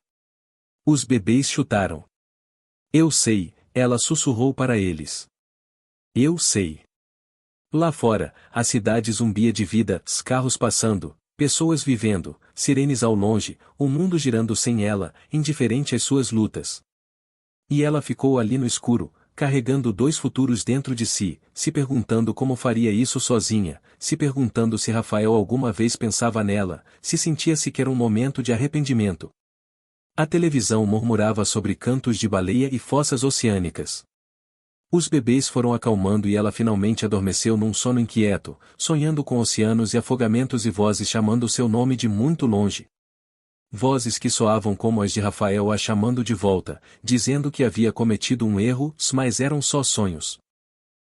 Os bebês chutaram. Eu sei, ela sussurrou para eles. Eu sei. Lá fora, a cidade zumbia de vida, os carros passando, pessoas vivendo, sirenes ao longe, o mundo girando sem ela, indiferente às suas lutas. E ela ficou ali no escuro, carregando 2 futuros dentro de si, se perguntando como faria isso sozinha, se perguntando se Rafael alguma vez pensava nela, se sentia sequer um momento de arrependimento. A televisão murmurava sobre cantos de baleia e fossas oceânicas. Os bebês foram acalmando e ela finalmente adormeceu num sono inquieto, sonhando com oceanos e afogamentos e vozes chamando seu nome de muito longe. Vozes que soavam como as de Rafael a chamando de volta, dizendo que havia cometido um erro, mas eram só sonhos.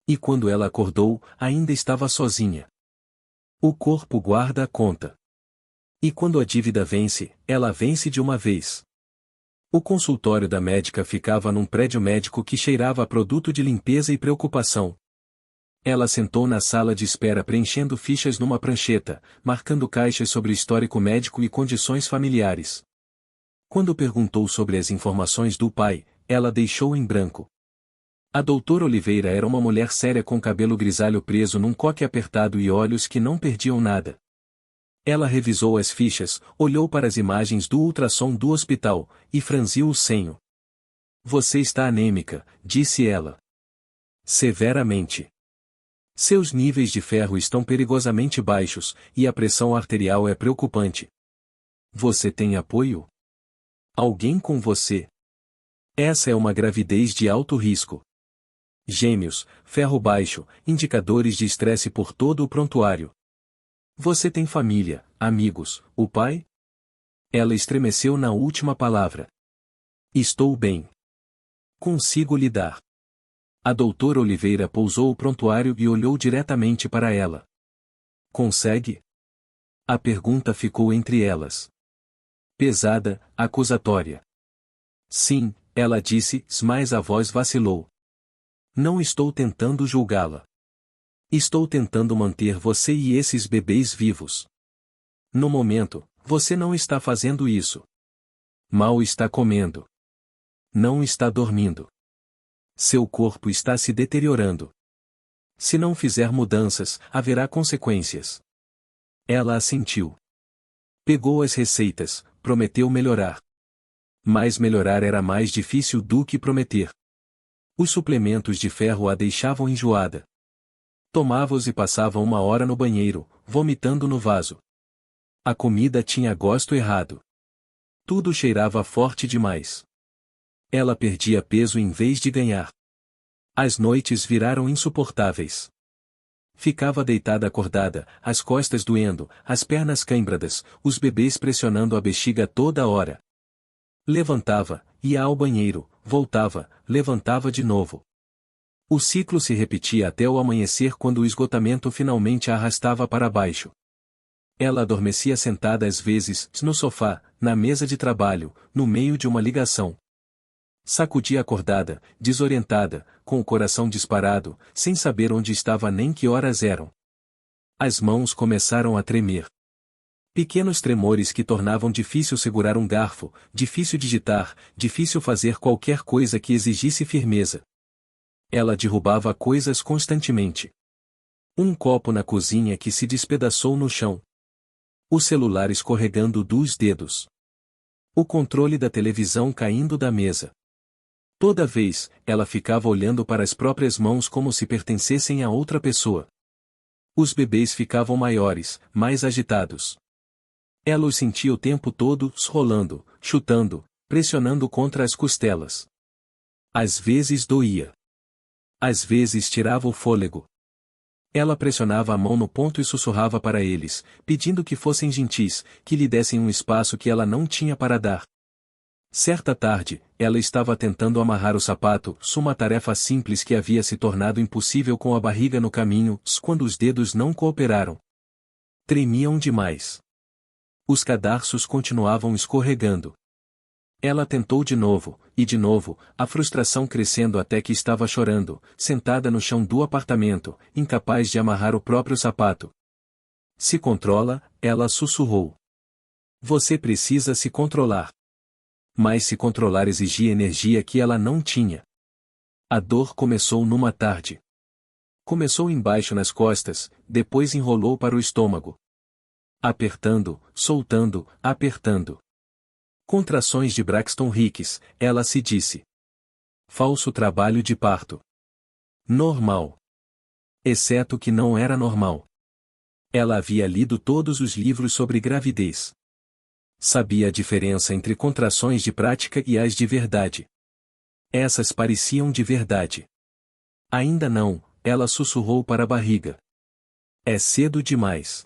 E quando ela acordou, ainda estava sozinha. O corpo guarda a conta. E quando a dívida vence, ela vence de uma vez. O consultório da médica ficava num prédio médico que cheirava a produto de limpeza e preocupação. Ela sentou na sala de espera preenchendo fichas numa prancheta, marcando caixas sobre histórico médico e condições familiares. Quando perguntou sobre as informações do pai, ela deixou em branco. A doutora Oliveira era uma mulher séria com cabelo grisalho preso num coque apertado e olhos que não perdiam nada. Ela revisou as fichas, olhou para as imagens do ultrassom do hospital, e franziu o senho. Você está anêmica, disse ela. Severamente. Seus níveis de ferro estão perigosamente baixos, e a pressão arterial é preocupante. Você tem apoio? Alguém com você? Essa é uma gravidez de alto risco. Gêmeos, ferro baixo, indicadores de estresse por todo o prontuário. Você tem família, amigos, o pai? Ela estremeceu na última palavra. Estou bem. Consigo lidar. A doutora Oliveira pousou o prontuário e olhou diretamente para ela. Consegue? A pergunta ficou entre elas. Pesada, acusatória. Sim, ela disse, mas a voz vacilou. Não estou tentando julgá-la. Estou tentando manter você e esses bebês vivos. No momento, você não está fazendo isso. Mal está comendo. Não está dormindo. Seu corpo está se deteriorando. Se não fizer mudanças, haverá consequências. Ela assentiu. Pegou as receitas, prometeu melhorar. Mas melhorar era mais difícil do que prometer. Os suplementos de ferro a deixavam enjoada. Tomava-os e passava 1 hora no banheiro, vomitando no vaso. A comida tinha gosto errado. Tudo cheirava forte demais. Ela perdia peso em vez de ganhar. As noites viraram insuportáveis. Ficava deitada acordada, as costas doendo, as pernas cãibradas, os bebês pressionando a bexiga toda hora. Levantava, ia ao banheiro, voltava, levantava de novo. O ciclo se repetia até o amanhecer quando o esgotamento finalmente a arrastava para baixo. Ela adormecia sentada às vezes, no sofá, na mesa de trabalho, no meio de uma ligação. Sacudia acordada, desorientada, com o coração disparado, sem saber onde estava nem que horas eram. As mãos começaram a tremer. Pequenos tremores que tornavam difícil segurar um garfo, difícil digitar, difícil fazer qualquer coisa que exigisse firmeza. Ela derrubava coisas constantemente. Um copo na cozinha que se despedaçou no chão. O celular escorregando dos dedos. O controle da televisão caindo da mesa. Toda vez, ela ficava olhando para as próprias mãos como se pertencessem a outra pessoa. Os bebês ficavam maiores, mais agitados. Ela os sentia o tempo todo, rolando, chutando, pressionando contra as costelas. Às vezes doía. Às vezes tirava o fôlego. Ela pressionava a mão no ponto e sussurrava para eles, pedindo que fossem gentis, que lhe dessem um espaço que ela não tinha para dar. Certa tarde, ela estava tentando amarrar o sapato, uma tarefa simples que havia se tornado impossível com a barriga no caminho, quando os dedos não cooperaram. Tremiam demais. Os cadarços continuavam escorregando. Ela tentou de novo, a frustração crescendo até que estava chorando, sentada no chão do apartamento, incapaz de amarrar o próprio sapato. Se controla, ela sussurrou. Você precisa se controlar. Mas se controlar exigia energia que ela não tinha. A dor começou numa tarde. Começou embaixo nas costas, depois enrolou para o estômago. Apertando, soltando, apertando. Contrações de Braxton Hicks, ela se disse. Falso trabalho de parto. Normal. Exceto que não era normal. Ela havia lido todos os livros sobre gravidez. Sabia a diferença entre contrações de prática e as de verdade. Essas pareciam de verdade. Ainda não, ela sussurrou para a barriga. É cedo demais.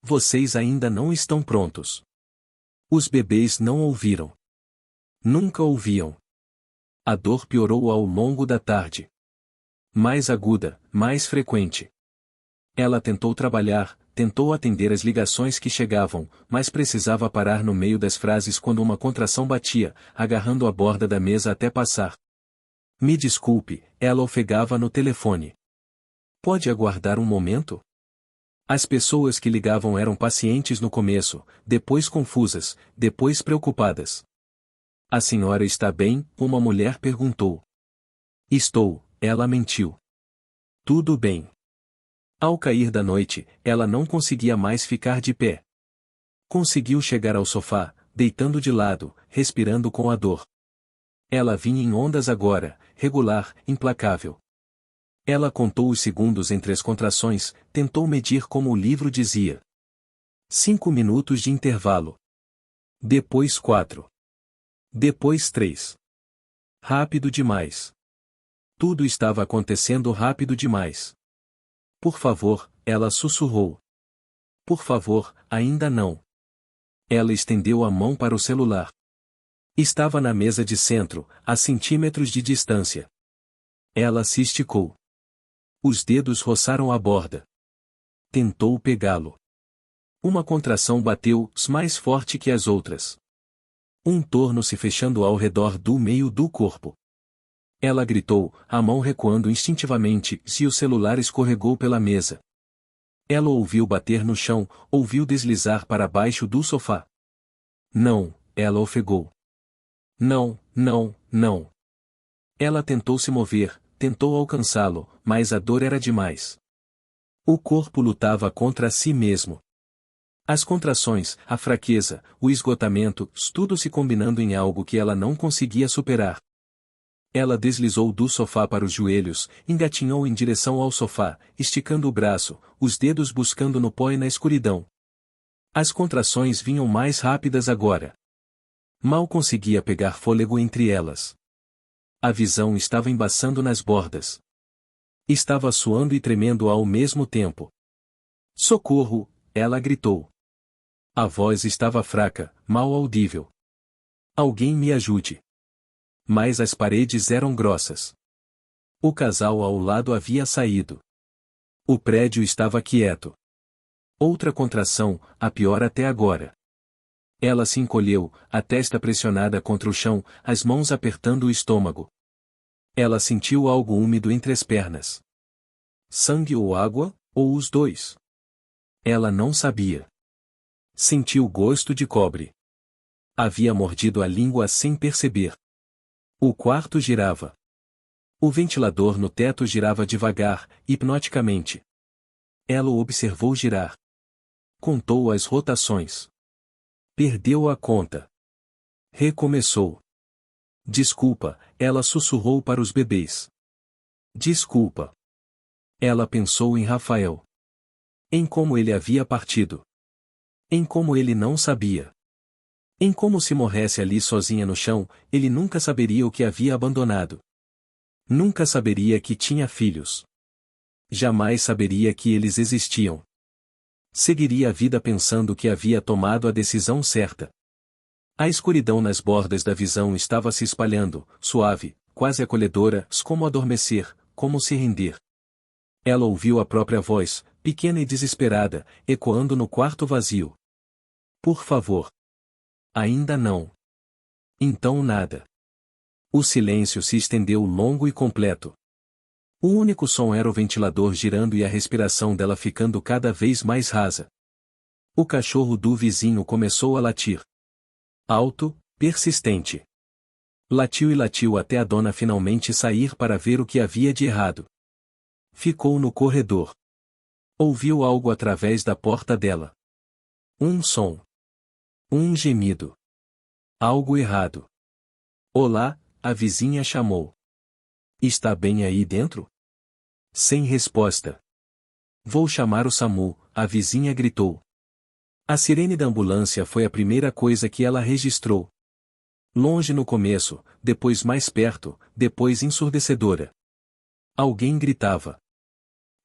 Vocês ainda não estão prontos. Os bebês não ouviram. Nunca ouviam. A dor piorou ao longo da tarde. Mais aguda, mais frequente. Ela tentou trabalhar, tentou atender as ligações que chegavam, mas precisava parar no meio das frases quando uma contração batia, agarrando a borda da mesa até passar. Me desculpe, ela ofegava no telefone. Pode aguardar um momento? As pessoas que ligavam eram pacientes no começo, depois confusas, depois preocupadas. A senhora está bem? Uma mulher perguntou. Estou, ela mentiu. Tudo bem. Ao cair da noite, ela não conseguia mais ficar de pé. Conseguiu chegar ao sofá, deitando de lado, respirando com a dor. Ela vinha em ondas agora, regular, implacável. Ela contou os segundos entre as contrações, tentou medir como o livro dizia. 5 minutos de intervalo. Depois 4. Depois 3. Rápido demais. Tudo estava acontecendo rápido demais. Por favor, ela sussurrou. Por favor, ainda não. Ela estendeu a mão para o celular. Estava na mesa de centro, a centímetros de distância. Ela se esticou. Os dedos roçaram a borda. Tentou pegá-lo. Uma contração bateu, mais forte que as outras. Um torno se fechando ao redor do meio do corpo. Ela gritou, a mão recuando instintivamente, e o celular escorregou pela mesa. Ela ouviu bater no chão, ouviu deslizar para baixo do sofá. Não, ela ofegou. Não, não, não. Ela tentou se mover, tentou alcançá-lo, mas a dor era demais. O corpo lutava contra si mesmo. As contrações, a fraqueza, o esgotamento, tudo se combinando em algo que ela não conseguia superar. Ela deslizou do sofá para os joelhos, engatinhou em direção ao sofá, esticando o braço, os dedos buscando no pó e na escuridão. As contrações vinham mais rápidas agora. Mal conseguia pegar fôlego entre elas. A visão estava embaçando nas bordas. Estava suando e tremendo ao mesmo tempo. Socorro! Ela gritou. A voz estava fraca, mal audível. Alguém me ajude. Mas as paredes eram grossas. O casal ao lado havia saído. O prédio estava quieto. Outra contração, a pior até agora. Ela se encolheu, a testa pressionada contra o chão, as mãos apertando o estômago. Ela sentiu algo úmido entre as pernas. Sangue ou água, ou os dois? Ela não sabia. Sentiu gosto de cobre. Havia mordido a língua sem perceber. O quarto girava. O ventilador no teto girava devagar, hipnoticamente. Ela o observou girar. Contou as rotações. Perdeu a conta. Recomeçou. Desculpa, ela sussurrou para os bebês. Desculpa. Ela pensou em Rafael. Em como ele havia partido. Em como ele não sabia. Em como se morresse ali sozinha no chão, ele nunca saberia o que havia abandonado. Nunca saberia que tinha filhos. Jamais saberia que eles existiam. Seguiria a vida pensando que havia tomado a decisão certa. A escuridão nas bordas da visão estava se espalhando, suave, quase acolhedora, como adormecer, como se render. Ela ouviu a própria voz, pequena e desesperada, ecoando no quarto vazio. Por favor. Ainda não. Então nada. O silêncio se estendeu longo e completo. O único som era o ventilador girando e a respiração dela ficando cada vez mais rasa. O cachorro do vizinho começou a latir. Alto, persistente. Latiu e latiu até a dona finalmente sair para ver o que havia de errado. Ficou no corredor. Ouviu algo através da porta dela. Um som. Um gemido. Algo errado. Olá, a vizinha chamou. Está bem aí dentro? Sem resposta. Vou chamar o SAMU, a vizinha gritou. A sirene da ambulância foi a primeira coisa que ela registrou. Longe no começo, depois mais perto, depois ensurdecedora. Alguém gritava.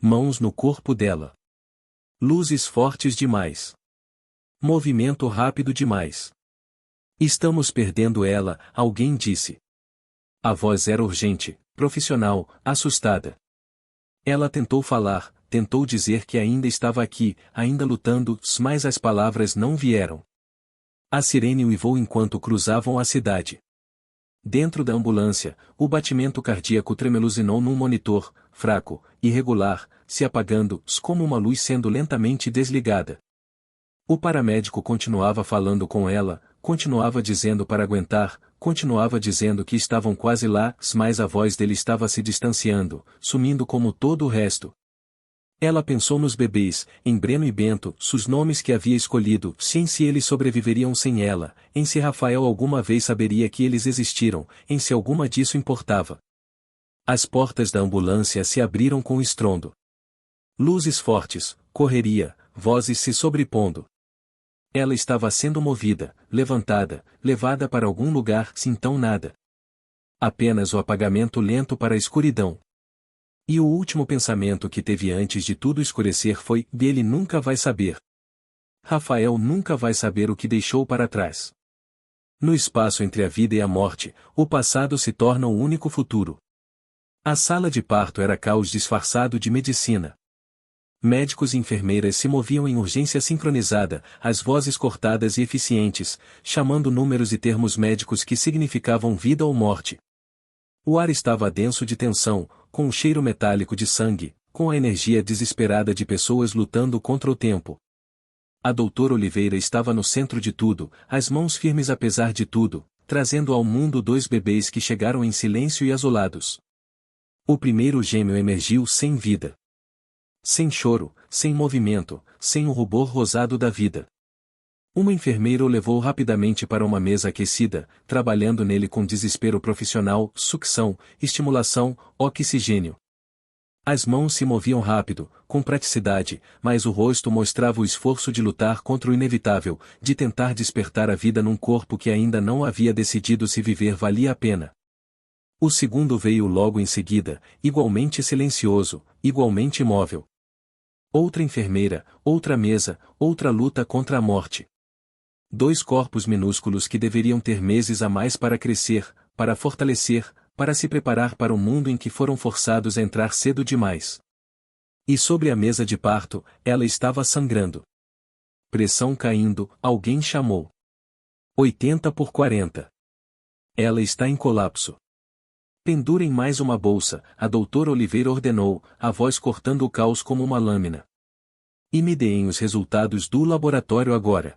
Mãos no corpo dela. Luzes fortes demais. Movimento rápido demais. Estamos perdendo ela, alguém disse. A voz era urgente, profissional, assustada. Ela tentou falar, tentou dizer que ainda estava aqui, ainda lutando, mas as palavras não vieram. A sirene uivou enquanto cruzavam a cidade. Dentro da ambulância, o batimento cardíaco tremeluzinou num monitor, fraco, irregular, se apagando, como uma luz sendo lentamente desligada. O paramédico continuava falando com ela, continuava dizendo para aguentar, continuava dizendo que estavam quase lá, mas a voz dele estava se distanciando, sumindo como todo o resto. Ela pensou nos bebês, em Breno e Bento, os nomes que havia escolhido, em se eles sobreviveriam sem ela, em se Rafael alguma vez saberia que eles existiram, em se alguma disso importava. As portas da ambulância se abriram com estrondo. Luzes fortes, correria, vozes se sobrepondo. Ela estava sendo movida, levantada, levada para algum lugar, então nada. Apenas o apagamento lento para a escuridão. E o último pensamento que teve antes de tudo escurecer foi: ele nunca vai saber. Rafael nunca vai saber o que deixou para trás. No espaço entre a vida e a morte, o passado se torna o único futuro. A sala de parto era caos disfarçado de medicina. Médicos e enfermeiras se moviam em urgência sincronizada, as vozes cortadas e eficientes, chamando números e termos médicos que significavam vida ou morte. O ar estava denso de tensão, com um cheiro metálico de sangue, com a energia desesperada de pessoas lutando contra o tempo. A doutora Oliveira estava no centro de tudo, as mãos firmes apesar de tudo, trazendo ao mundo 2 bebês que chegaram em silêncio e isolados. O primeiro gêmeo emergiu sem vida. Sem choro, sem movimento, sem o rubor rosado da vida. Uma enfermeira o levou rapidamente para uma mesa aquecida, trabalhando nele com desespero profissional, sucção, estimulação, oxigênio. As mãos se moviam rápido, com praticidade, mas o rosto mostrava o esforço de lutar contra o inevitável, de tentar despertar a vida num corpo que ainda não havia decidido se viver valia a pena. O segundo veio logo em seguida, igualmente silencioso, igualmente imóvel. Outra enfermeira, outra mesa, outra luta contra a morte. 2 corpos minúsculos que deveriam ter meses a mais para crescer, para fortalecer, para se preparar para um mundo em que foram forçados a entrar cedo demais. E sobre a mesa de parto, ela estava sangrando. Pressão caindo, alguém chamou. 80/40. Ela está em colapso. Pendurem mais uma bolsa, a doutora Oliveira ordenou, a voz cortando o caos como uma lâmina. E me deem os resultados do laboratório agora.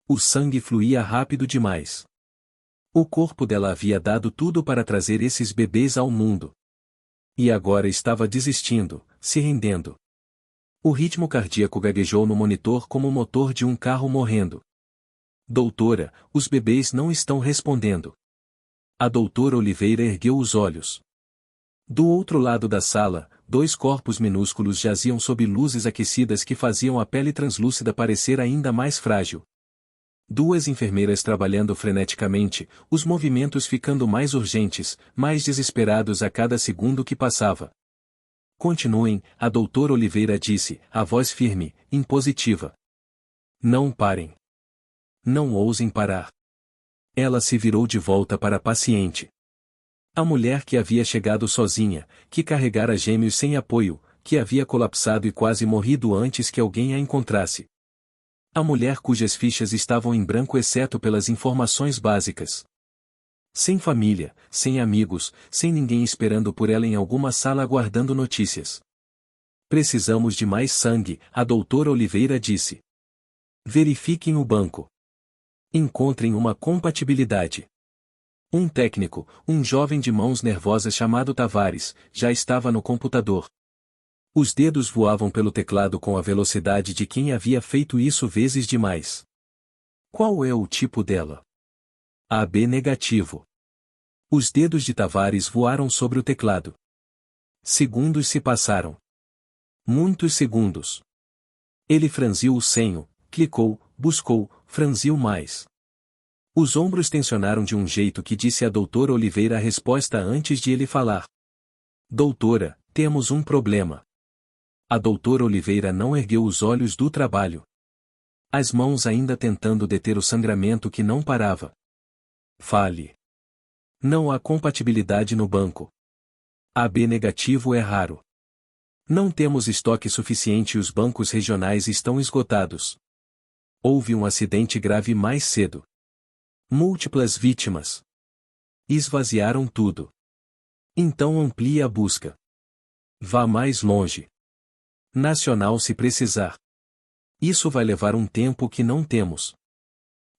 O sangue fluía rápido demais. O corpo dela havia dado tudo para trazer esses bebês ao mundo. E agora estava desistindo, se rendendo. O ritmo cardíaco gaguejou no monitor como o motor de um carro morrendo. Doutora, os bebês não estão respondendo. A doutora Oliveira ergueu os olhos. Do outro lado da sala, 2 corpos minúsculos jaziam sob luzes aquecidas que faziam a pele translúcida parecer ainda mais frágil. 2 enfermeiras trabalhando freneticamente, os movimentos ficando mais urgentes, mais desesperados a cada segundo que passava. Continuem, a doutora Oliveira disse, a voz firme, impositiva. Não parem. Não ousem parar. Ela se virou de volta para a paciente. A mulher que havia chegado sozinha, que carregara gêmeos sem apoio, que havia colapsado e quase morrido antes que alguém a encontrasse. A mulher cujas fichas estavam em branco exceto pelas informações básicas. Sem família, sem amigos, sem ninguém esperando por ela em alguma sala aguardando notícias. Precisamos de mais sangue, a doutora Oliveira disse. Verifiquem o banco. Encontrem uma compatibilidade. Um técnico, um jovem de mãos nervosas chamado Tavares, já estava no computador. Os dedos voavam pelo teclado com a velocidade de quem havia feito isso vezes demais. Qual é o tipo dela? AB negativo. Os dedos de Tavares voaram sobre o teclado. Segundos se passaram. Muitos segundos. Ele franziu o senho, clicou, buscou, franziu mais. Os ombros tensionaram de um jeito que disse à doutora Oliveira a resposta antes de ele falar. Doutora, temos um problema. A doutora Oliveira não ergueu os olhos do trabalho. As mãos ainda tentando deter o sangramento que não parava. Fale. Não há compatibilidade no banco. AB negativo é raro. Não temos estoque suficiente e os bancos regionais estão esgotados. Houve um acidente grave mais cedo. Múltiplas vítimas. Esvaziaram tudo. Então amplie a busca. Vá mais longe. Nacional se precisar. Isso vai levar um tempo que não temos.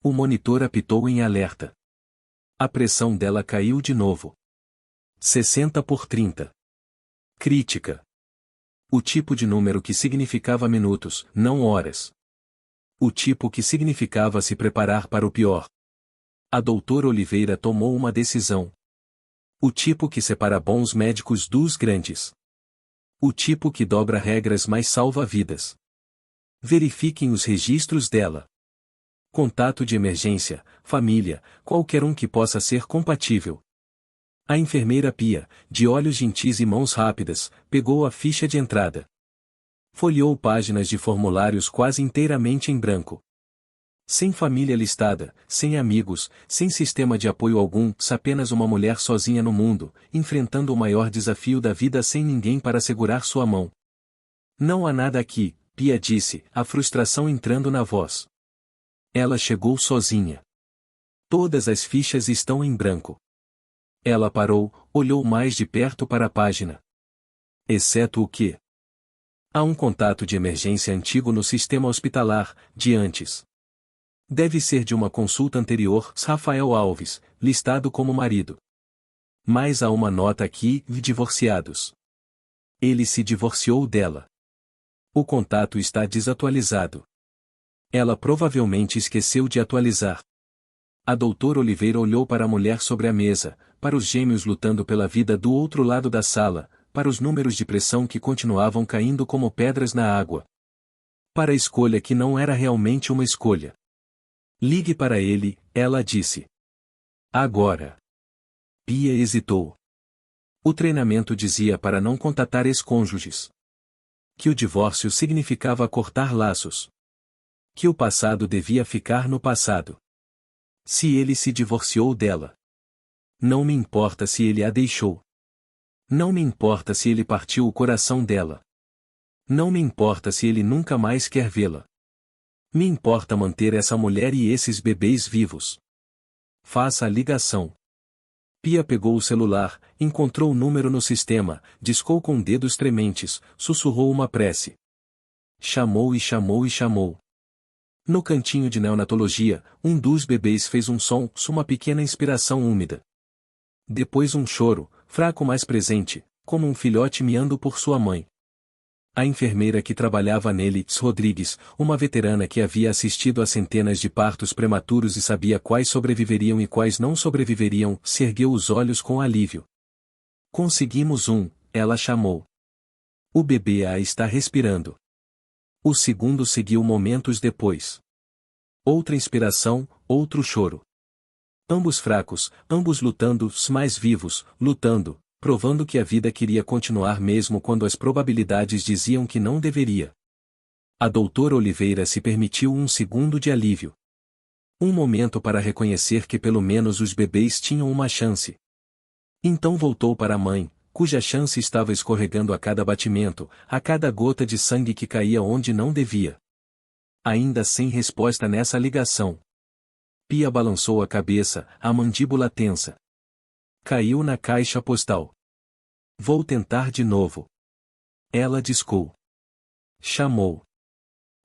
O monitor apitou em alerta. A pressão dela caiu de novo. 60/30. Crítica. O tipo de número que significava minutos, não horas. O tipo que significava se preparar para o pior. A doutora Oliveira tomou uma decisão. O tipo que separa bons médicos dos grandes. O tipo que dobra regras mas salva vidas. Verifiquem os registros dela. Contato de emergência, família, qualquer um que possa ser compatível. A enfermeira Pia, de olhos gentis e mãos rápidas, pegou a ficha de entrada. Folheou páginas de formulários quase inteiramente em branco. Sem família listada, sem amigos, sem sistema de apoio algum, apenas uma mulher sozinha no mundo, enfrentando o maior desafio da vida sem ninguém para segurar sua mão. Não há nada aqui, Pia disse, a frustração entrando na voz. Ela chegou sozinha. Todas as fichas estão em branco. Ela parou, olhou mais de perto para a página. Exceto o quê? Há um contato de emergência antigo no sistema hospitalar, de antes. Deve ser de uma consulta anterior, Rafael Alves, listado como marido. Mas há uma nota aqui, divorciados. Ele se divorciou dela. O contato está desatualizado. Ela provavelmente esqueceu de atualizar. A doutora Oliveira olhou para a mulher sobre a mesa, para os gêmeos lutando pela vida do outro lado da sala, para os números de pressão que continuavam caindo como pedras na água. Para a escolha que não era realmente uma escolha. Ligue para ele, ela disse. Agora. Pia hesitou. O treinamento dizia para não contatar ex-cônjuges. Que o divórcio significava cortar laços. Que o passado devia ficar no passado. Se ele se divorciou dela. Não me importa se ele a deixou. Não me importa se ele partiu o coração dela. Não me importa se ele nunca mais quer vê-la. Me importa manter essa mulher e esses bebês vivos. Faça a ligação. Pia pegou o celular, encontrou o número no sistema, discou com dedos trementes, sussurrou uma prece. Chamou e chamou e chamou. No cantinho de neonatologia, um dos bebês fez um som, uma pequena inspiração úmida. Depois um choro, fraco mas presente, como um filhote miando por sua mãe. A enfermeira que trabalhava nele, Rodrigues, uma veterana que havia assistido a centenas de partos prematuros e sabia quais sobreviveriam e quais não sobreviveriam, se ergueu os olhos com alívio. Conseguimos um, ela chamou. O bebê está respirando. O segundo seguiu momentos depois. Outra inspiração, outro choro. Ambos fracos, ambos lutando, mais vivos, lutando, provando que a vida queria continuar mesmo quando as probabilidades diziam que não deveria. A doutora Oliveira se permitiu um segundo de alívio. Um momento para reconhecer que pelo menos os bebês tinham uma chance. Então voltou para a mãe, cuja chance estava escorregando a cada batimento, a cada gota de sangue que caía onde não devia. Ainda sem resposta nessa ligação. Pia balançou a cabeça, a mandíbula tensa. Caiu na caixa postal. Vou tentar de novo. Ela discou. Chamou.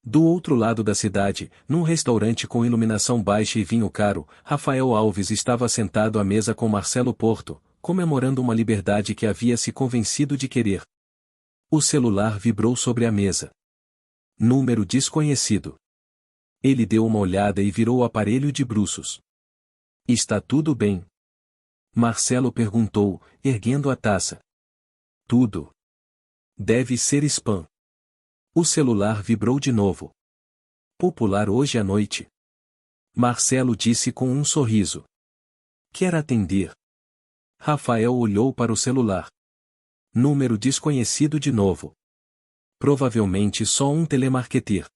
Do outro lado da cidade, num restaurante com iluminação baixa e vinho caro, Rafael Alves estava sentado à mesa com Marcelo Porto, comemorando uma liberdade que havia se convencido de querer. O celular vibrou sobre a mesa. Número desconhecido. Ele deu uma olhada e virou o aparelho de bruços. Está tudo bem? Marcelo perguntou, erguendo a taça. Tudo. Deve ser spam. O celular vibrou de novo. Popular hoje à noite. Marcelo disse com um sorriso. Quer atender? Rafael olhou para o celular. Número desconhecido de novo. Provavelmente só um telemarketer.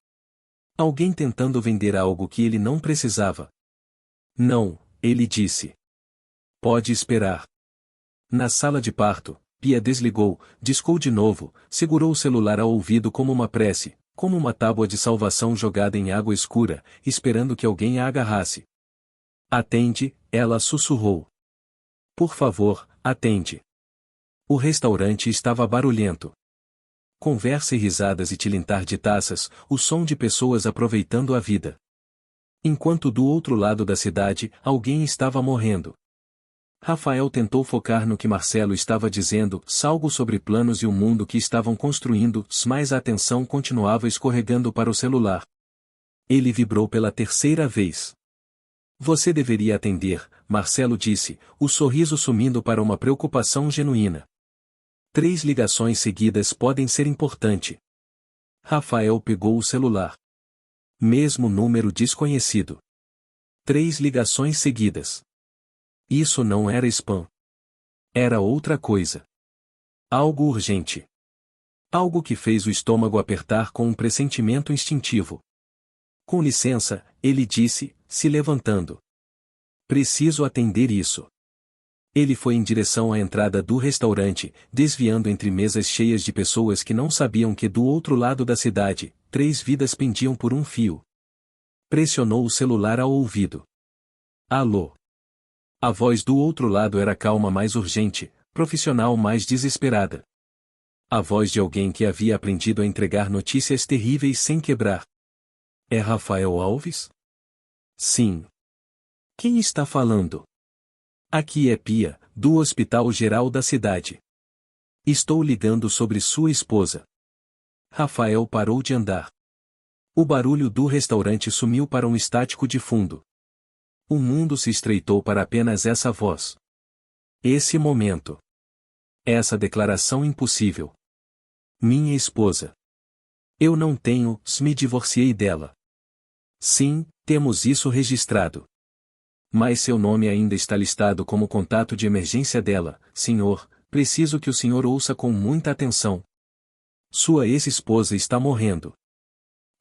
Alguém tentando vender algo que ele não precisava. Não, ele disse. Pode esperar. Na sala de parto, Pia desligou, discou de novo, segurou o celular ao ouvido como uma prece, como uma tábua de salvação jogada em água escura, esperando que alguém a agarrasse. Atende, ela sussurrou. Por favor, atende. O restaurante estava barulhento. Conversa e risadas e tilintar de taças, o som de pessoas aproveitando a vida. Enquanto do outro lado da cidade, alguém estava morrendo. Rafael tentou focar no que Marcelo estava dizendo, algo sobre planos e o mundo que estavam construindo, mas a atenção continuava escorregando para o celular. Ele vibrou pela terceira vez. Você deveria atender, Marcelo disse, o sorriso sumindo para uma preocupação genuína. 3 ligações seguidas podem ser importante. Rafael pegou o celular. Mesmo número desconhecido. 3 ligações seguidas. Isso não era spam. Era outra coisa. Algo urgente. Algo que fez o estômago apertar com um pressentimento instintivo. Com licença, ele disse, se levantando. Preciso atender isso. Ele foi em direção à entrada do restaurante, desviando entre mesas cheias de pessoas que não sabiam que do outro lado da cidade, 3 vidas pendiam por um fio. Pressionou o celular ao ouvido. Alô. A voz do outro lado era calma mais urgente, profissional mais desesperada. A voz de alguém que havia aprendido a entregar notícias terríveis sem quebrar. É Rafael Alves? Sim. Quem está falando? Aqui é Pia, do Hospital Geral da cidade. Estou ligando sobre sua esposa. Rafael parou de andar. O barulho do restaurante sumiu para um estático de fundo. O mundo se estreitou para apenas essa voz. Esse momento. Essa declaração impossível. Minha esposa. Eu não tenho, me divorciei dela. Sim, temos isso registrado. Mas seu nome ainda está listado como contato de emergência dela, senhor, preciso que o senhor ouça com muita atenção. Sua ex-esposa está morrendo.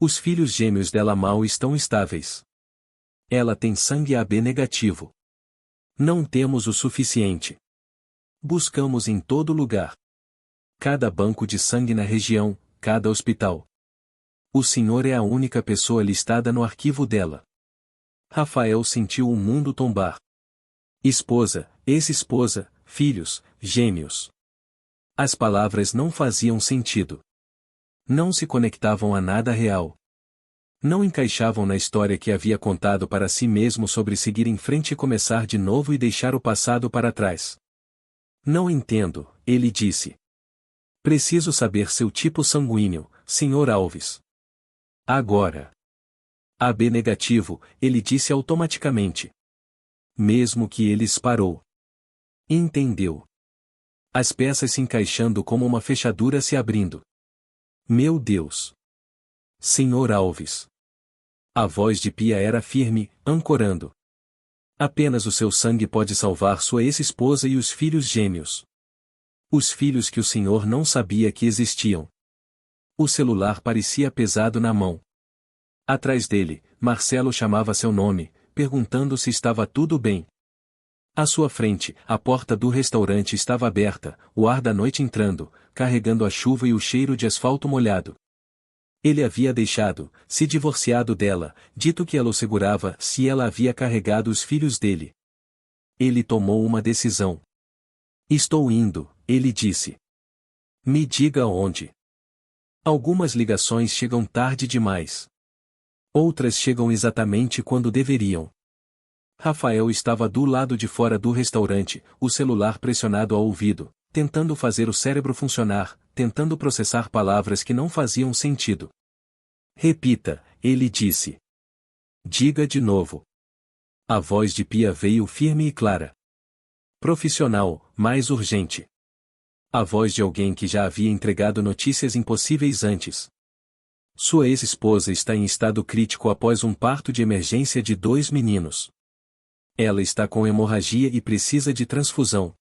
Os filhos gêmeos dela mal estão estáveis. Ela tem sangue AB negativo. Não temos o suficiente. Buscamos em todo lugar. Cada banco de sangue na região, cada hospital. O senhor é a única pessoa listada no arquivo dela. Rafael sentiu o mundo tombar. Esposa, ex-esposa, filhos, gêmeos. As palavras não faziam sentido. Não se conectavam a nada real. Não encaixavam na história que havia contado para si mesmo sobre seguir em frente e começar de novo e deixar o passado para trás. Não entendo, ele disse. Preciso saber seu tipo sanguíneo, Sr. Alves. Agora. AB negativo, ele disse automaticamente. Mesmo que ele parou. Entendeu. As peças se encaixando como uma fechadura se abrindo. Meu Deus. Sr. Alves. A voz de Pia era firme, ancorando. Apenas o seu sangue pode salvar sua ex-esposa e os filhos gêmeos. Os filhos que o senhor não sabia que existiam. O celular parecia pesado na mão. Atrás dele, Marcelo chamava seu nome, perguntando se estava tudo bem. À sua frente, a porta do restaurante estava aberta, o ar da noite entrando, carregando a chuva e o cheiro de asfalto molhado. Ele havia deixado, se divorciado dela, dito que ela o segurava se ela havia carregado os filhos dele. Ele tomou uma decisão. Estou indo, ele disse. Me diga onde. Algumas ligações chegam tarde demais. Outras chegam exatamente quando deveriam. Rafael estava do lado de fora do restaurante, o celular pressionado ao ouvido, tentando fazer o cérebro funcionar, tentando processar palavras que não faziam sentido. Repita, ele disse. Diga de novo. A voz de Pia veio firme e clara. Profissional, mais urgente. A voz de alguém que já havia entregado notícias impossíveis antes. Sua ex-esposa está em estado crítico após um parto de emergência de 2 meninos. Ela está com hemorragia e precisa de transfusão.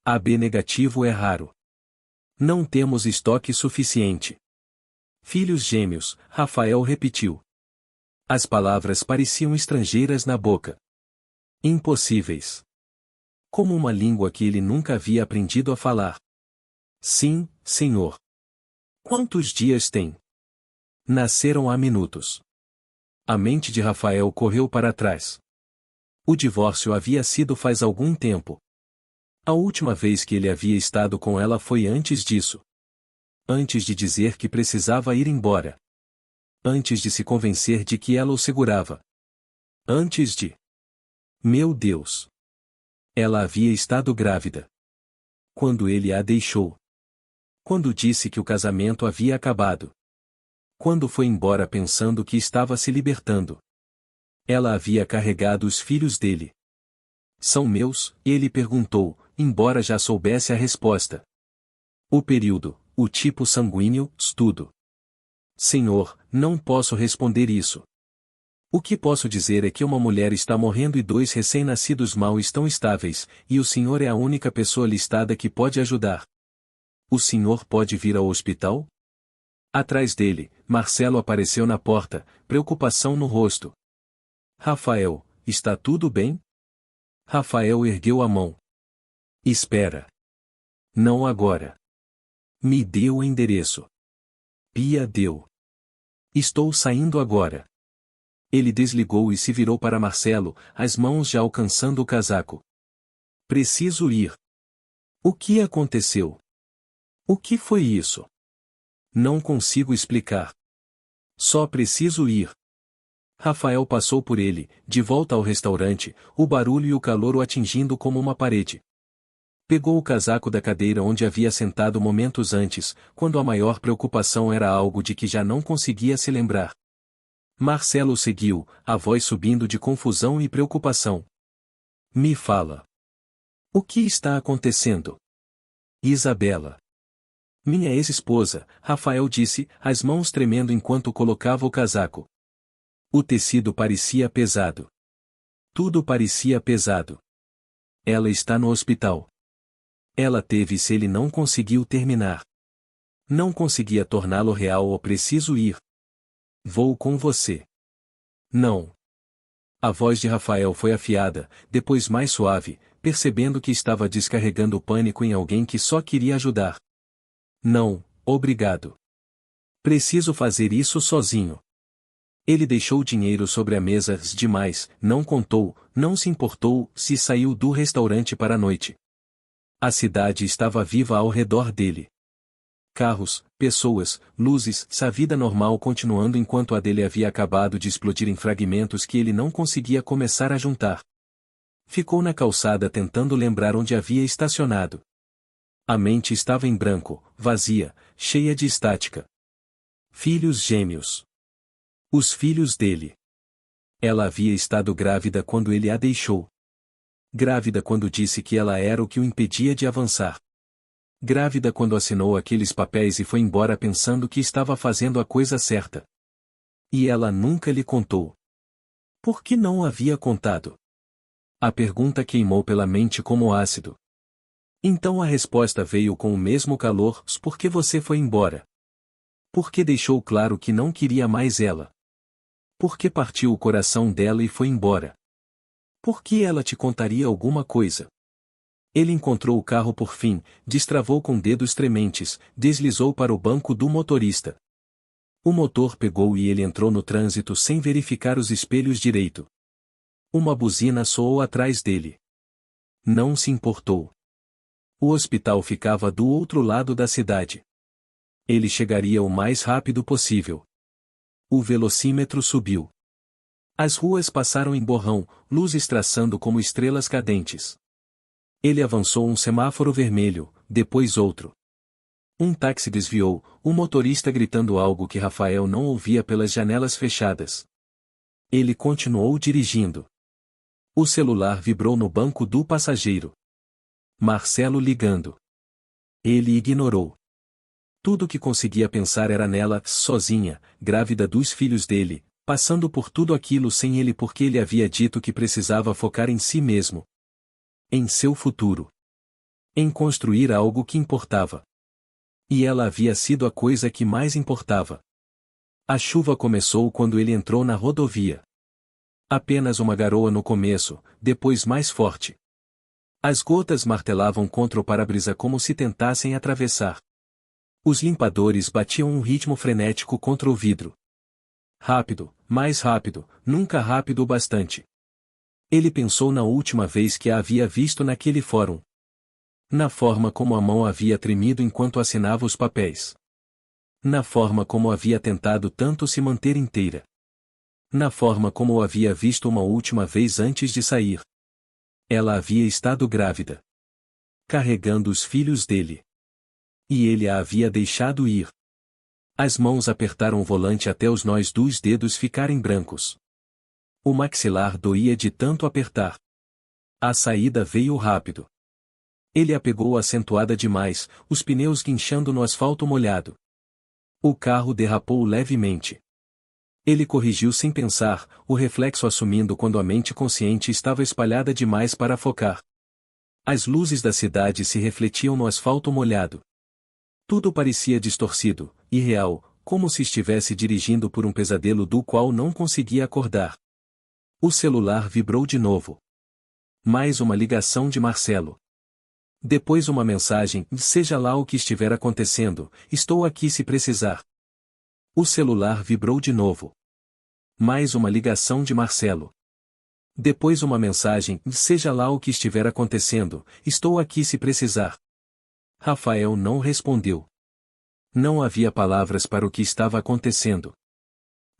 AB negativo é raro. Não temos estoque suficiente. Filhos gêmeos, Rafael repetiu. As palavras pareciam estrangeiras na boca. Impossíveis. Como uma língua que ele nunca havia aprendido a falar. Sim, senhor. Quantos dias tem? Nasceram há minutos. A mente de Rafael correu para trás. O divórcio havia sido faz algum tempo. A última vez que ele havia estado com ela foi antes disso. Antes de dizer que precisava ir embora. Antes de se convencer de que ela o segurava. Antes de... Meu Deus! Ela havia estado grávida. Quando ele a deixou. Quando disse que o casamento havia acabado. Quando foi embora pensando que estava se libertando. Ela havia carregado os filhos dele. São meus? Ele perguntou, embora já soubesse a resposta. O período, o tipo sanguíneo, tudo. Senhor, não posso responder isso. O que posso dizer é que uma mulher está morrendo e 2 recém-nascidos mal estão estáveis, e o senhor é a única pessoa listada que pode ajudar. O senhor pode vir ao hospital? Atrás dele, Marcelo apareceu na porta, preocupação no rosto. Rafael, está tudo bem? Rafael ergueu a mão. Espera. Não agora. Me dê o endereço. Pia deu. Estou saindo agora. Ele desligou e se virou para Marcelo, as mãos já alcançando o casaco. Preciso ir. O que aconteceu? O que foi isso? Não consigo explicar. Só preciso ir. Rafael passou por ele, de volta ao restaurante, o barulho e o calor o atingindo como uma parede. Pegou o casaco da cadeira onde havia sentado momentos antes, quando a maior preocupação era algo de que já não conseguia se lembrar. Marcelo seguiu, a voz subindo de confusão e preocupação. Me fala. O que está acontecendo? Isabela. Minha ex-esposa, Rafael disse, as mãos tremendo enquanto colocava o casaco. O tecido parecia pesado. Tudo parecia pesado. Ela está no hospital. Ela teve se ele não conseguiu terminar. Não conseguia torná-lo real ou preciso ir. Vou com você. Não. A voz de Rafael foi afiada, depois mais suave, percebendo que estava descarregando o pânico em alguém que só queria ajudar. Não, obrigado. Preciso fazer isso sozinho. Ele deixou o dinheiro sobre a mesa demais, não contou, não se importou se saiu do restaurante para a noite. A cidade estava viva ao redor dele. Carros, pessoas, luzes, a vida normal continuando enquanto a dele havia acabado de explodir em fragmentos que ele não conseguia começar a juntar. Ficou na calçada tentando lembrar onde havia estacionado. A mente estava em branco, vazia, cheia de estática. Filhos gêmeos. Os filhos dele. Ela havia estado grávida quando ele a deixou. Grávida quando disse que ela era o que o impedia de avançar. Grávida quando assinou aqueles papéis e foi embora pensando que estava fazendo a coisa certa. E ela nunca lhe contou. Por que não havia contado? A pergunta queimou pela mente como ácido. Então a resposta veio com o mesmo calor: por que você foi embora? Por que deixou claro que não queria mais ela? Por que partiu o coração dela e foi embora? Por que ela te contaria alguma coisa? Ele encontrou o carro por fim, destravou com dedos trementes, deslizou para o banco do motorista. O motor pegou e ele entrou no trânsito sem verificar os espelhos direito. Uma buzina soou atrás dele. Não se importou. O hospital ficava do outro lado da cidade. Ele chegaria o mais rápido possível. O velocímetro subiu. As ruas passaram em borrão, luzes traçando como estrelas cadentes. Ele avançou um semáforo vermelho, depois outro. Um táxi desviou, o motorista gritando algo que Rafael não ouvia pelas janelas fechadas. Ele continuou dirigindo. O celular vibrou no banco do passageiro. Marcelo ligando. Ele ignorou. Tudo o que conseguia pensar era nela, sozinha, grávida dos filhos dele, passando por tudo aquilo sem ele porque ele havia dito que precisava focar em si mesmo. Em seu futuro. Em construir algo que importava. E ela havia sido a coisa que mais importava. A chuva começou quando ele entrou na rodovia. Apenas uma garoa no começo, depois mais forte. As gotas martelavam contra o para-brisa como se tentassem atravessar. Os limpadores batiam um ritmo frenético contra o vidro. Rápido, mais rápido, nunca rápido o bastante. Ele pensou na última vez que a havia visto naquele fórum. Na forma como a mão havia tremido enquanto assinava os papéis. Na forma como havia tentado tanto se manter inteira. Na forma como o havia visto uma última vez antes de sair. Ela havia estado grávida. Carregando os filhos dele. E ele a havia deixado ir. As mãos apertaram o volante até os nós dos dedos ficarem brancos. O maxilar doía de tanto apertar. A saída veio rápido. Ele a pegou acentuada demais, os pneus guinchando no asfalto molhado. O carro derrapou levemente. Ele corrigiu sem pensar, o reflexo assumindo quando a mente consciente estava espalhada demais para focar. As luzes da cidade se refletiam no asfalto molhado. Tudo parecia distorcido, irreal, como se estivesse dirigindo por um pesadelo do qual não conseguia acordar. O celular vibrou de novo. Mais uma ligação de Marcelo. Depois uma mensagem: seja lá o que estiver acontecendo, estou aqui se precisar. O celular vibrou de novo. Mais uma ligação de Marcelo. Depois uma mensagem: seja lá o que estiver acontecendo, estou aqui se precisar. Rafael não respondeu. Não havia palavras para o que estava acontecendo.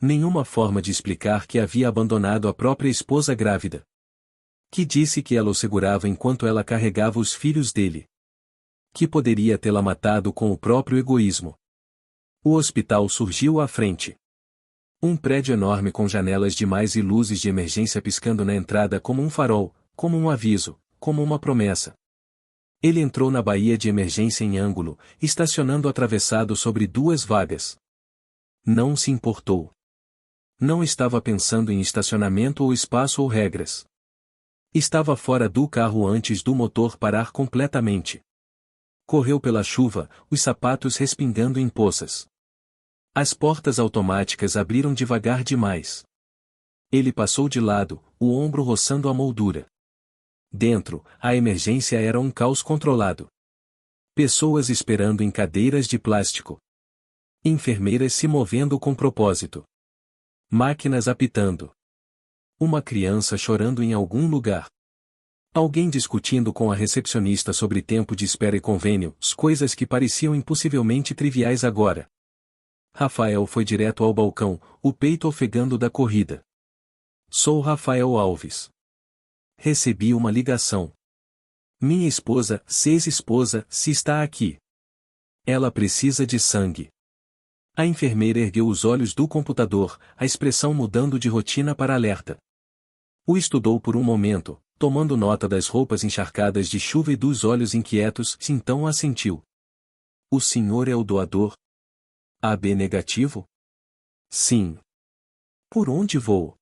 Nenhuma forma de explicar que havia abandonado a própria esposa grávida. Que disse que ela o segurava enquanto ela carregava os filhos dele. Que poderia tê-la matado com o próprio egoísmo. O hospital surgiu à frente. Um prédio enorme com janelas demais e luzes de emergência piscando na entrada como um farol, como um aviso, como uma promessa. Ele entrou na baía de emergência em ângulo, estacionando atravessado sobre duas vagas. Não se importou. Não estava pensando em estacionamento ou espaço ou regras. Estava fora do carro antes do motor parar completamente. Correu pela chuva, os sapatos respingando em poças. As portas automáticas abriram devagar demais. Ele passou de lado, o ombro roçando a moldura. Dentro, a emergência era um caos controlado. Pessoas esperando em cadeiras de plástico. Enfermeiras se movendo com propósito. Máquinas apitando. Uma criança chorando em algum lugar. Alguém discutindo com a recepcionista sobre tempo de espera e convênios, coisas que pareciam impossivelmente triviais agora. Rafael foi direto ao balcão, o peito ofegando da corrida. Sou Rafael Alves. Recebi uma ligação. Minha esposa, se ex-esposa, se está aqui. Ela precisa de sangue. A enfermeira ergueu os olhos do computador, a expressão mudando de rotina para alerta. O estudou por um momento, tomando nota das roupas encharcadas de chuva e dos olhos inquietos, então assentiu. O senhor é o doador? AB negativo? Sim. Por onde vou?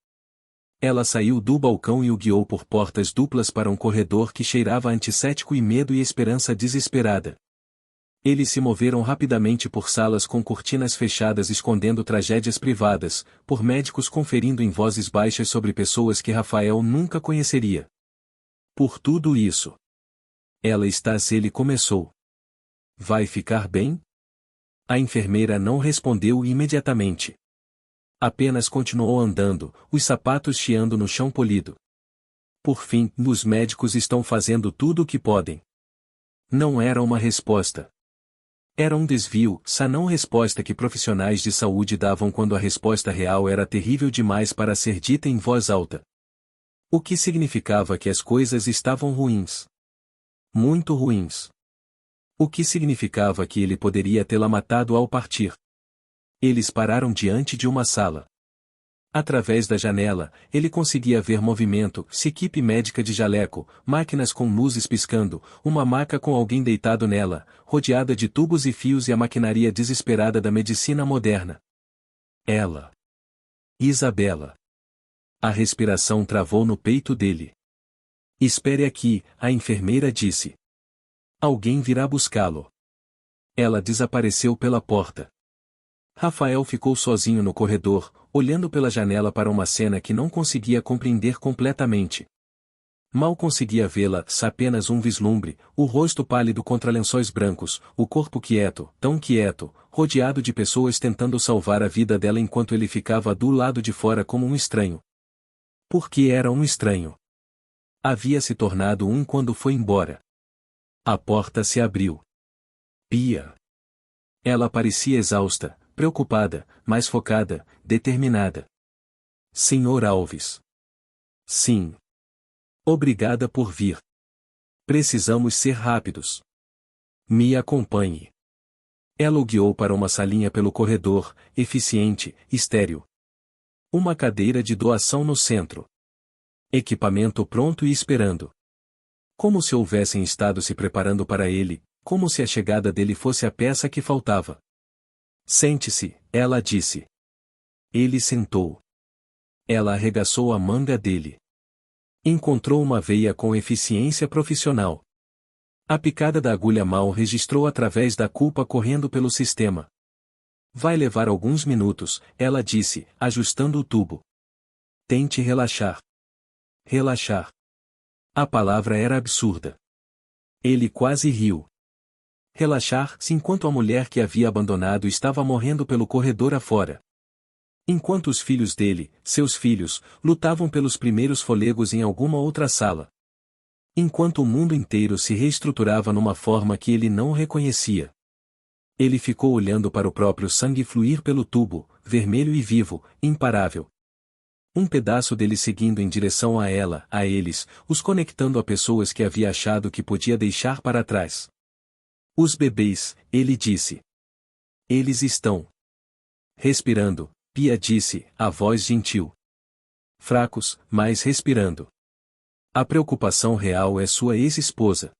Ela saiu do balcão e o guiou por portas duplas para um corredor que cheirava a antisséptico e medo e esperança desesperada. Eles se moveram rapidamente por salas com cortinas fechadas escondendo tragédias privadas, por médicos conferindo em vozes baixas sobre pessoas que Rafael nunca conheceria. Por tudo isso. Ela está se ele começou. Vai ficar bem? A enfermeira não respondeu imediatamente. Apenas continuou andando, os sapatos chiando no chão polido. Por fim, os médicos estão fazendo tudo o que podem. Não era uma resposta. Era um desvio, essa não resposta que profissionais de saúde davam quando a resposta real era terrível demais para ser dita em voz alta. O que significava que as coisas estavam ruins. Muito ruins. O que significava que ele poderia tê-la matado ao partir. Eles pararam diante de uma sala. Através da janela, ele conseguia ver movimento, equipe médica de jaleco, máquinas com luzes piscando, uma maca com alguém deitado nela, rodeada de tubos e fios e a maquinaria desesperada da medicina moderna. Ela. Isabela. A respiração travou no peito dele. Espere aqui, a enfermeira disse. Alguém virá buscá-lo. Ela desapareceu pela porta. Rafael ficou sozinho no corredor, olhando pela janela para uma cena que não conseguia compreender completamente. Mal conseguia vê-la, apenas um vislumbre, o rosto pálido contra lençóis brancos, o corpo quieto, tão quieto, rodeado de pessoas tentando salvar a vida dela enquanto ele ficava do lado de fora como um estranho. Porque era um estranho. Havia se tornado um quando foi embora. A porta se abriu. Pia. Ela parecia exausta, preocupada, mas focada, determinada. Senhor Alves. Sim. Obrigada por vir. Precisamos ser rápidos. Me acompanhe. Ela o guiou para uma salinha pelo corredor, eficiente, estéril. Uma cadeira de doação no centro. Equipamento pronto e esperando. Como se houvessem estado se preparando para ele, como se a chegada dele fosse a peça que faltava. Sente-se, ela disse. Ele sentou. Ela arregaçou a manga dele. Encontrou uma veia com eficiência profissional. A picada da agulha mal registrou através da culpa correndo pelo sistema. Vai levar alguns minutos, ela disse, ajustando o tubo. Tente relaxar. Relaxar. A palavra era absurda. Ele quase riu. Relaxar-se enquanto a mulher que havia abandonado estava morrendo pelo corredor afora. Enquanto os filhos dele, seus filhos, lutavam pelos primeiros fôlegos em alguma outra sala. Enquanto o mundo inteiro se reestruturava numa forma que ele não reconhecia. Ele ficou olhando para o próprio sangue fluir pelo tubo, vermelho e vivo, imparável. Um pedaço dele seguindo em direção a ela, a eles, os conectando a pessoas que havia achado que podia deixar para trás. Os bebês, ele disse. Eles estão respirando, Pia disse, a voz gentil. Fracos, mas respirando. A preocupação real é sua ex-esposa.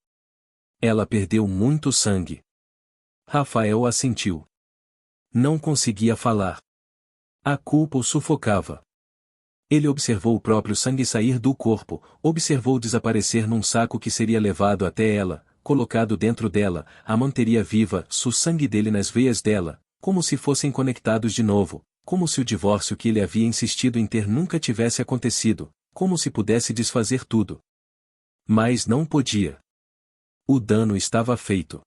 Ela perdeu muito sangue. Rafael assentiu. Não conseguia falar. A culpa o sufocava. Ele observou o próprio sangue sair do corpo, observou desaparecer num saco que seria levado até ela, colocado dentro dela, a manteria viva, o sangue dele nas veias dela, como se fossem conectados de novo, como se o divórcio que ele havia insistido em ter nunca tivesse acontecido, como se pudesse desfazer tudo. Mas não podia. O dano estava feito.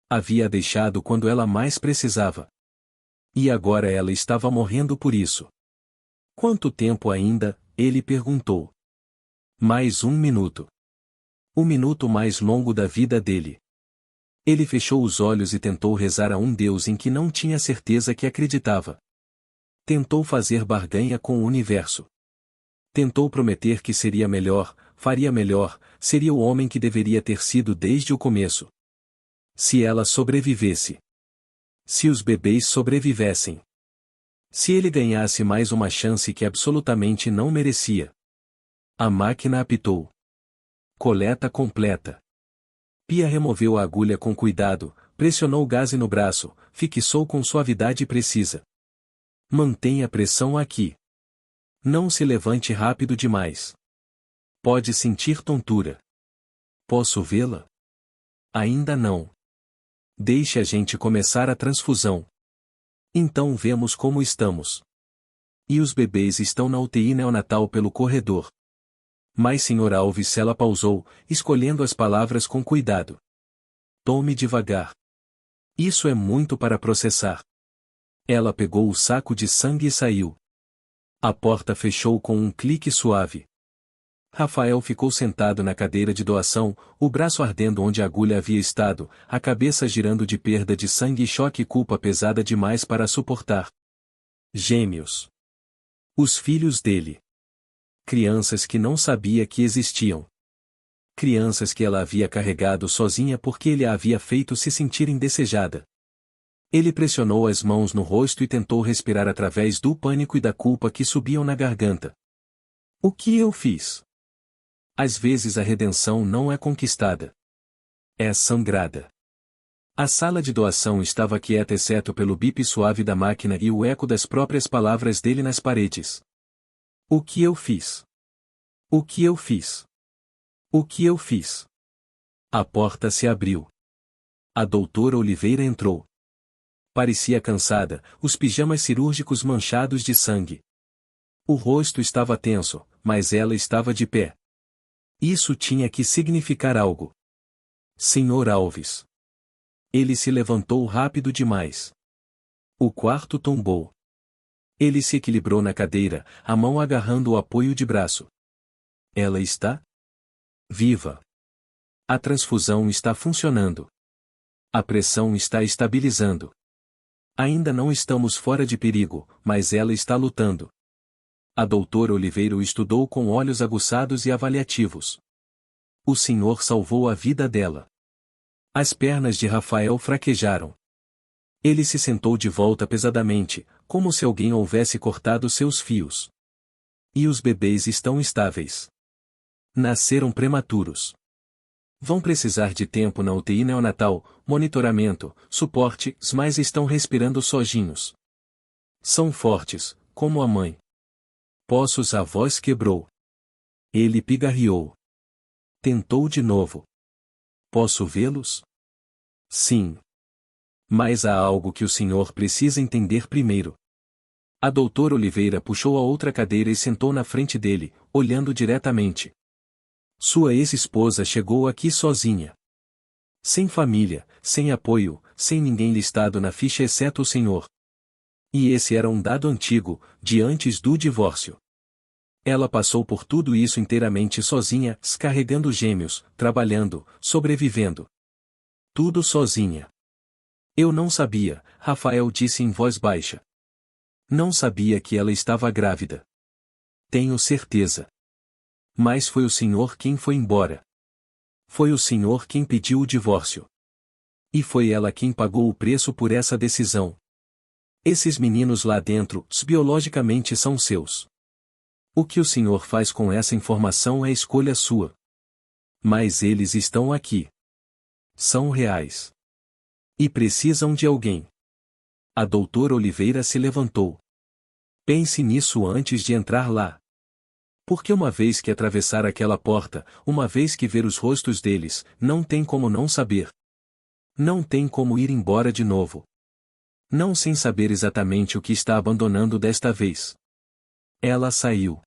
Havia deixado quando ela mais precisava. E agora ela estava morrendo por isso. Quanto tempo ainda? Ele perguntou. Mais um minuto. O minuto mais longo da vida dele. Ele fechou os olhos e tentou rezar a um Deus em que não tinha certeza que acreditava. Tentou fazer barganha com o universo. Tentou prometer que seria melhor, faria melhor, seria o homem que deveria ter sido desde o começo. Se ela sobrevivesse. Se os bebês sobrevivessem. Se ele ganhasse mais uma chance que absolutamente não merecia. A máquina apitou. Coleta completa. Pia removeu a agulha com cuidado, pressionou o gás no braço, fixou com suavidade precisa. Mantenha a pressão aqui. Não se levante rápido demais. Pode sentir tontura. Posso vê-la? Ainda não. Deixe a gente começar a transfusão. Então vemos como estamos. E os bebês estão na UTI neonatal pelo corredor. Mas Sr. Alves, ela pausou, escolhendo as palavras com cuidado. Tome devagar. Isso é muito para processar. Ela pegou o saco de sangue e saiu. A porta fechou com um clique suave. Rafael ficou sentado na cadeira de doação, o braço ardendo onde a agulha havia estado, a cabeça girando de perda de sangue e choque e culpa pesada demais para suportar. Gêmeos. Os filhos dele. Crianças que não sabia que existiam. Crianças que ela havia carregado sozinha porque ele a havia feito se sentir indesejada. Ele pressionou as mãos no rosto e tentou respirar através do pânico e da culpa que subiam na garganta. O que eu fiz? Às vezes a redenção não é conquistada. É sangrada. A sala de doação estava quieta exceto pelo bip suave da máquina e o eco das próprias palavras dele nas paredes. O que eu fiz? O que eu fiz? O que eu fiz? A porta se abriu. A doutora Oliveira entrou. Parecia cansada, os pijamas cirúrgicos manchados de sangue. O rosto estava tenso, mas ela estava de pé. Isso tinha que significar algo. Sr. Alves. Ele se levantou rápido demais. O quarto tombou. Ele se equilibrou na cadeira, a mão agarrando o apoio de braço. Ela está viva. A transfusão está funcionando. A pressão está estabilizando. Ainda não estamos fora de perigo, mas ela está lutando. A doutora Oliveira o estudou com olhos aguçados e avaliativos. O senhor salvou a vida dela. As pernas de Rafael fraquejaram. Ele se sentou de volta pesadamente, como se alguém houvesse cortado seus fios. E os bebês estão estáveis. Nasceram prematuros. Vão precisar de tempo na UTI neonatal, monitoramento, suporte, mas estão respirando sozinhos. São fortes, como a mãe. Poços a voz quebrou. Ele pigarreou. Tentou de novo. Posso vê-los? Sim. Mas há algo que o senhor precisa entender primeiro. A doutora Oliveira puxou a outra cadeira e sentou na frente dele, olhando diretamente. Sua ex-esposa chegou aqui sozinha. Sem família, sem apoio, sem ninguém listado na ficha exceto o senhor. E esse era um dado antigo, de antes do divórcio. Ela passou por tudo isso inteiramente sozinha, carregando gêmeos, trabalhando, sobrevivendo. Tudo sozinha. Eu não sabia, Rafael disse em voz baixa. Não sabia que ela estava grávida. Tenho certeza. Mas foi o senhor quem foi embora. Foi o senhor quem pediu o divórcio. E foi ela quem pagou o preço por essa decisão. Esses meninos lá dentro, biologicamente são seus. O que o senhor faz com essa informação é escolha sua. Mas eles estão aqui. São reais. E precisam de alguém. A doutora Oliveira se levantou. Pense nisso antes de entrar lá. Porque uma vez que atravessar aquela porta, uma vez que ver os rostos deles, não tem como não saber. Não tem como ir embora de novo. Não sem saber exatamente o que está abandonando desta vez. Ela saiu.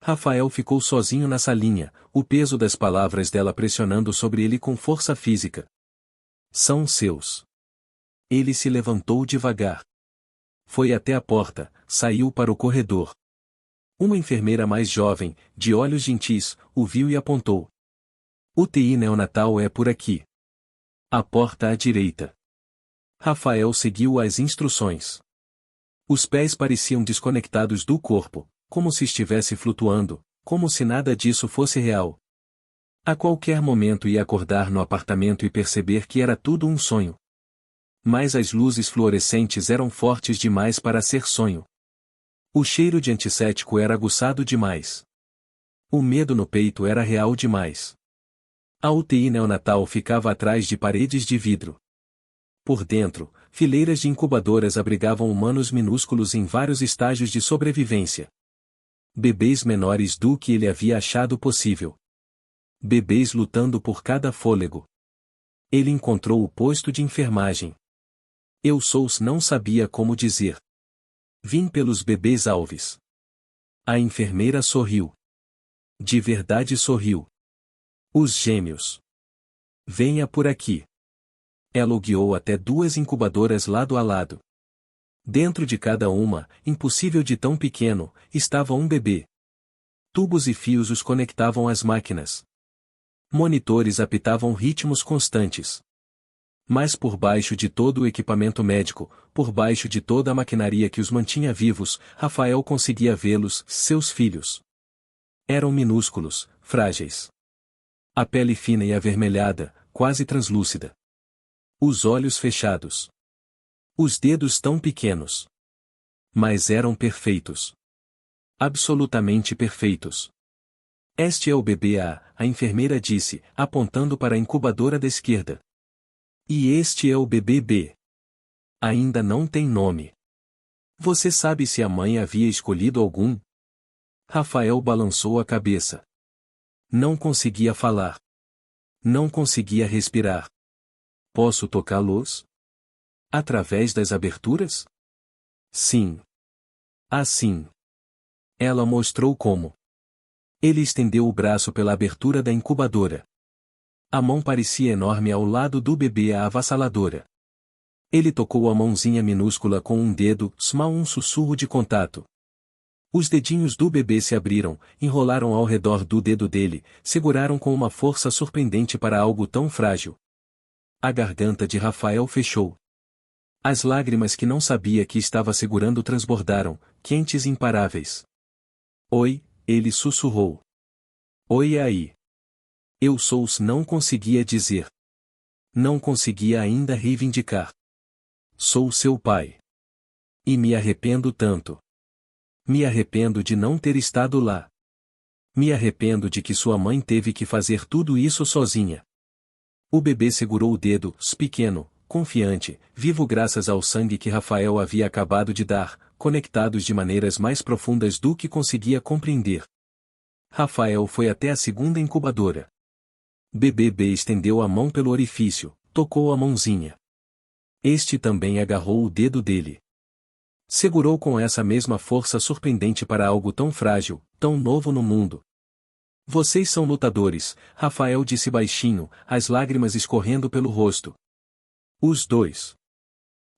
Rafael ficou sozinho na salinha, o peso das palavras dela pressionando sobre ele com força física. São seus. Ele se levantou devagar. Foi até a porta, saiu para o corredor. Uma enfermeira mais jovem, de olhos gentis, o viu e apontou. UTI neonatal é por aqui. A porta à direita. Rafael seguiu as instruções. Os pés pareciam desconectados do corpo, como se estivesse flutuando, como se nada disso fosse real. A qualquer momento ia acordar no apartamento e perceber que era tudo um sonho. Mas as luzes fluorescentes eram fortes demais para ser sonho. O cheiro de antisséptico era aguçado demais. O medo no peito era real demais. A UTI neonatal ficava atrás de paredes de vidro. Por dentro, fileiras de incubadoras abrigavam humanos minúsculos em vários estágios de sobrevivência. Bebês menores do que ele havia achado possível. Bebês lutando por cada fôlego. Ele encontrou o posto de enfermagem. Não sabia como dizer. Vim pelos bebês Alves. A enfermeira sorriu. De verdade sorriu. Os gêmeos. Venha por aqui. Ela o guiou até 2 incubadoras lado a lado. Dentro de cada uma, impossível de tão pequeno, estava um bebê. Tubos e fios os conectavam às máquinas. Monitores apitavam ritmos constantes. Mas por baixo de todo o equipamento médico, por baixo de toda a maquinaria que os mantinha vivos, Rafael conseguia vê-los, seus filhos. Eram minúsculos, frágeis. A pele fina e avermelhada, quase translúcida. Os olhos fechados. Os dedos tão pequenos. Mas eram perfeitos. Absolutamente perfeitos. Este é o bebê a enfermeira disse, apontando para a incubadora da esquerda. E este é o bebê B. Ainda não tem nome. Você sabe se a mãe havia escolhido algum? Rafael balançou a cabeça. Não conseguia falar. Não conseguia respirar. Posso tocá-los? Através das aberturas? Sim. Assim. Ela mostrou como. Ele estendeu o braço pela abertura da incubadora. A mão parecia enorme ao lado do bebê avassaladora. Ele tocou a mãozinha minúscula com um dedo, um sussurro de contato. Os dedinhos do bebê se abriram, enrolaram ao redor do dedo dele, seguraram com uma força surpreendente para algo tão frágil. A garganta de Rafael fechou. As lágrimas que não sabia que estava segurando transbordaram, quentes e imparáveis. Oi, ele sussurrou. Oi aí. Não conseguia dizer. Não conseguia ainda reivindicar. Sou seu pai. E me arrependo tanto. Me arrependo de não ter estado lá. Me arrependo de que sua mãe teve que fazer tudo isso sozinha. O bebê segurou o dedo, pequeno, confiante, vivo graças ao sangue que Rafael havia acabado de dar, conectados de maneiras mais profundas do que conseguia compreender. Rafael foi até a segunda incubadora. Bebê B estendeu a mão pelo orifício, tocou a mãozinha. Este também agarrou o dedo dele. Segurou com essa mesma força surpreendente para algo tão frágil, tão novo no mundo. Vocês são lutadores, Rafael disse baixinho, as lágrimas escorrendo pelo rosto. Os dois.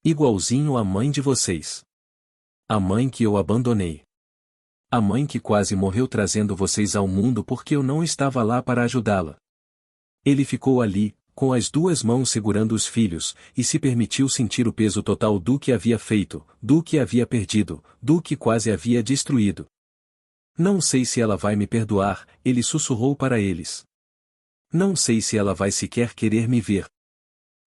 Igualzinho à mãe de vocês. A mãe que eu abandonei. A mãe que quase morreu trazendo vocês ao mundo porque eu não estava lá para ajudá-la. Ele ficou ali, com as 2 mãos segurando os filhos, e se permitiu sentir o peso total do que havia feito, do que havia perdido, do que quase havia destruído. Não sei se ela vai me perdoar, ele sussurrou para eles. Não sei se ela vai sequer querer me ver.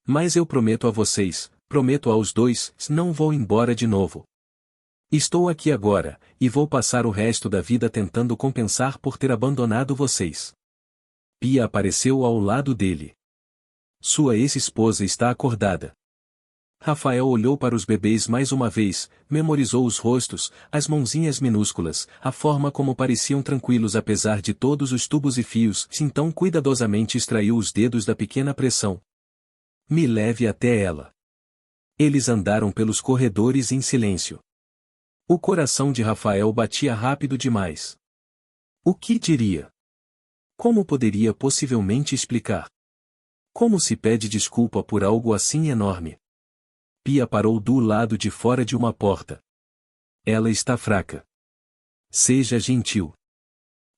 Mas eu prometo a vocês, prometo aos 2, não vou embora de novo. Estou aqui agora, e vou passar o resto da vida tentando compensar por ter abandonado vocês. Pia apareceu ao lado dele. Sua ex-esposa está acordada. Rafael olhou para os bebês mais uma vez, memorizou os rostos, as mãozinhas minúsculas, a forma como pareciam tranquilos apesar de todos os tubos e fios, então cuidadosamente extraiu os dedos da pequena pressão. Me leve até ela. Eles andaram pelos corredores em silêncio. O coração de Rafael batia rápido demais. O que diria? Como poderia possivelmente explicar? Como se pede desculpa por algo assim enorme? Pia parou do lado de fora de uma porta. Ela está fraca. Seja gentil.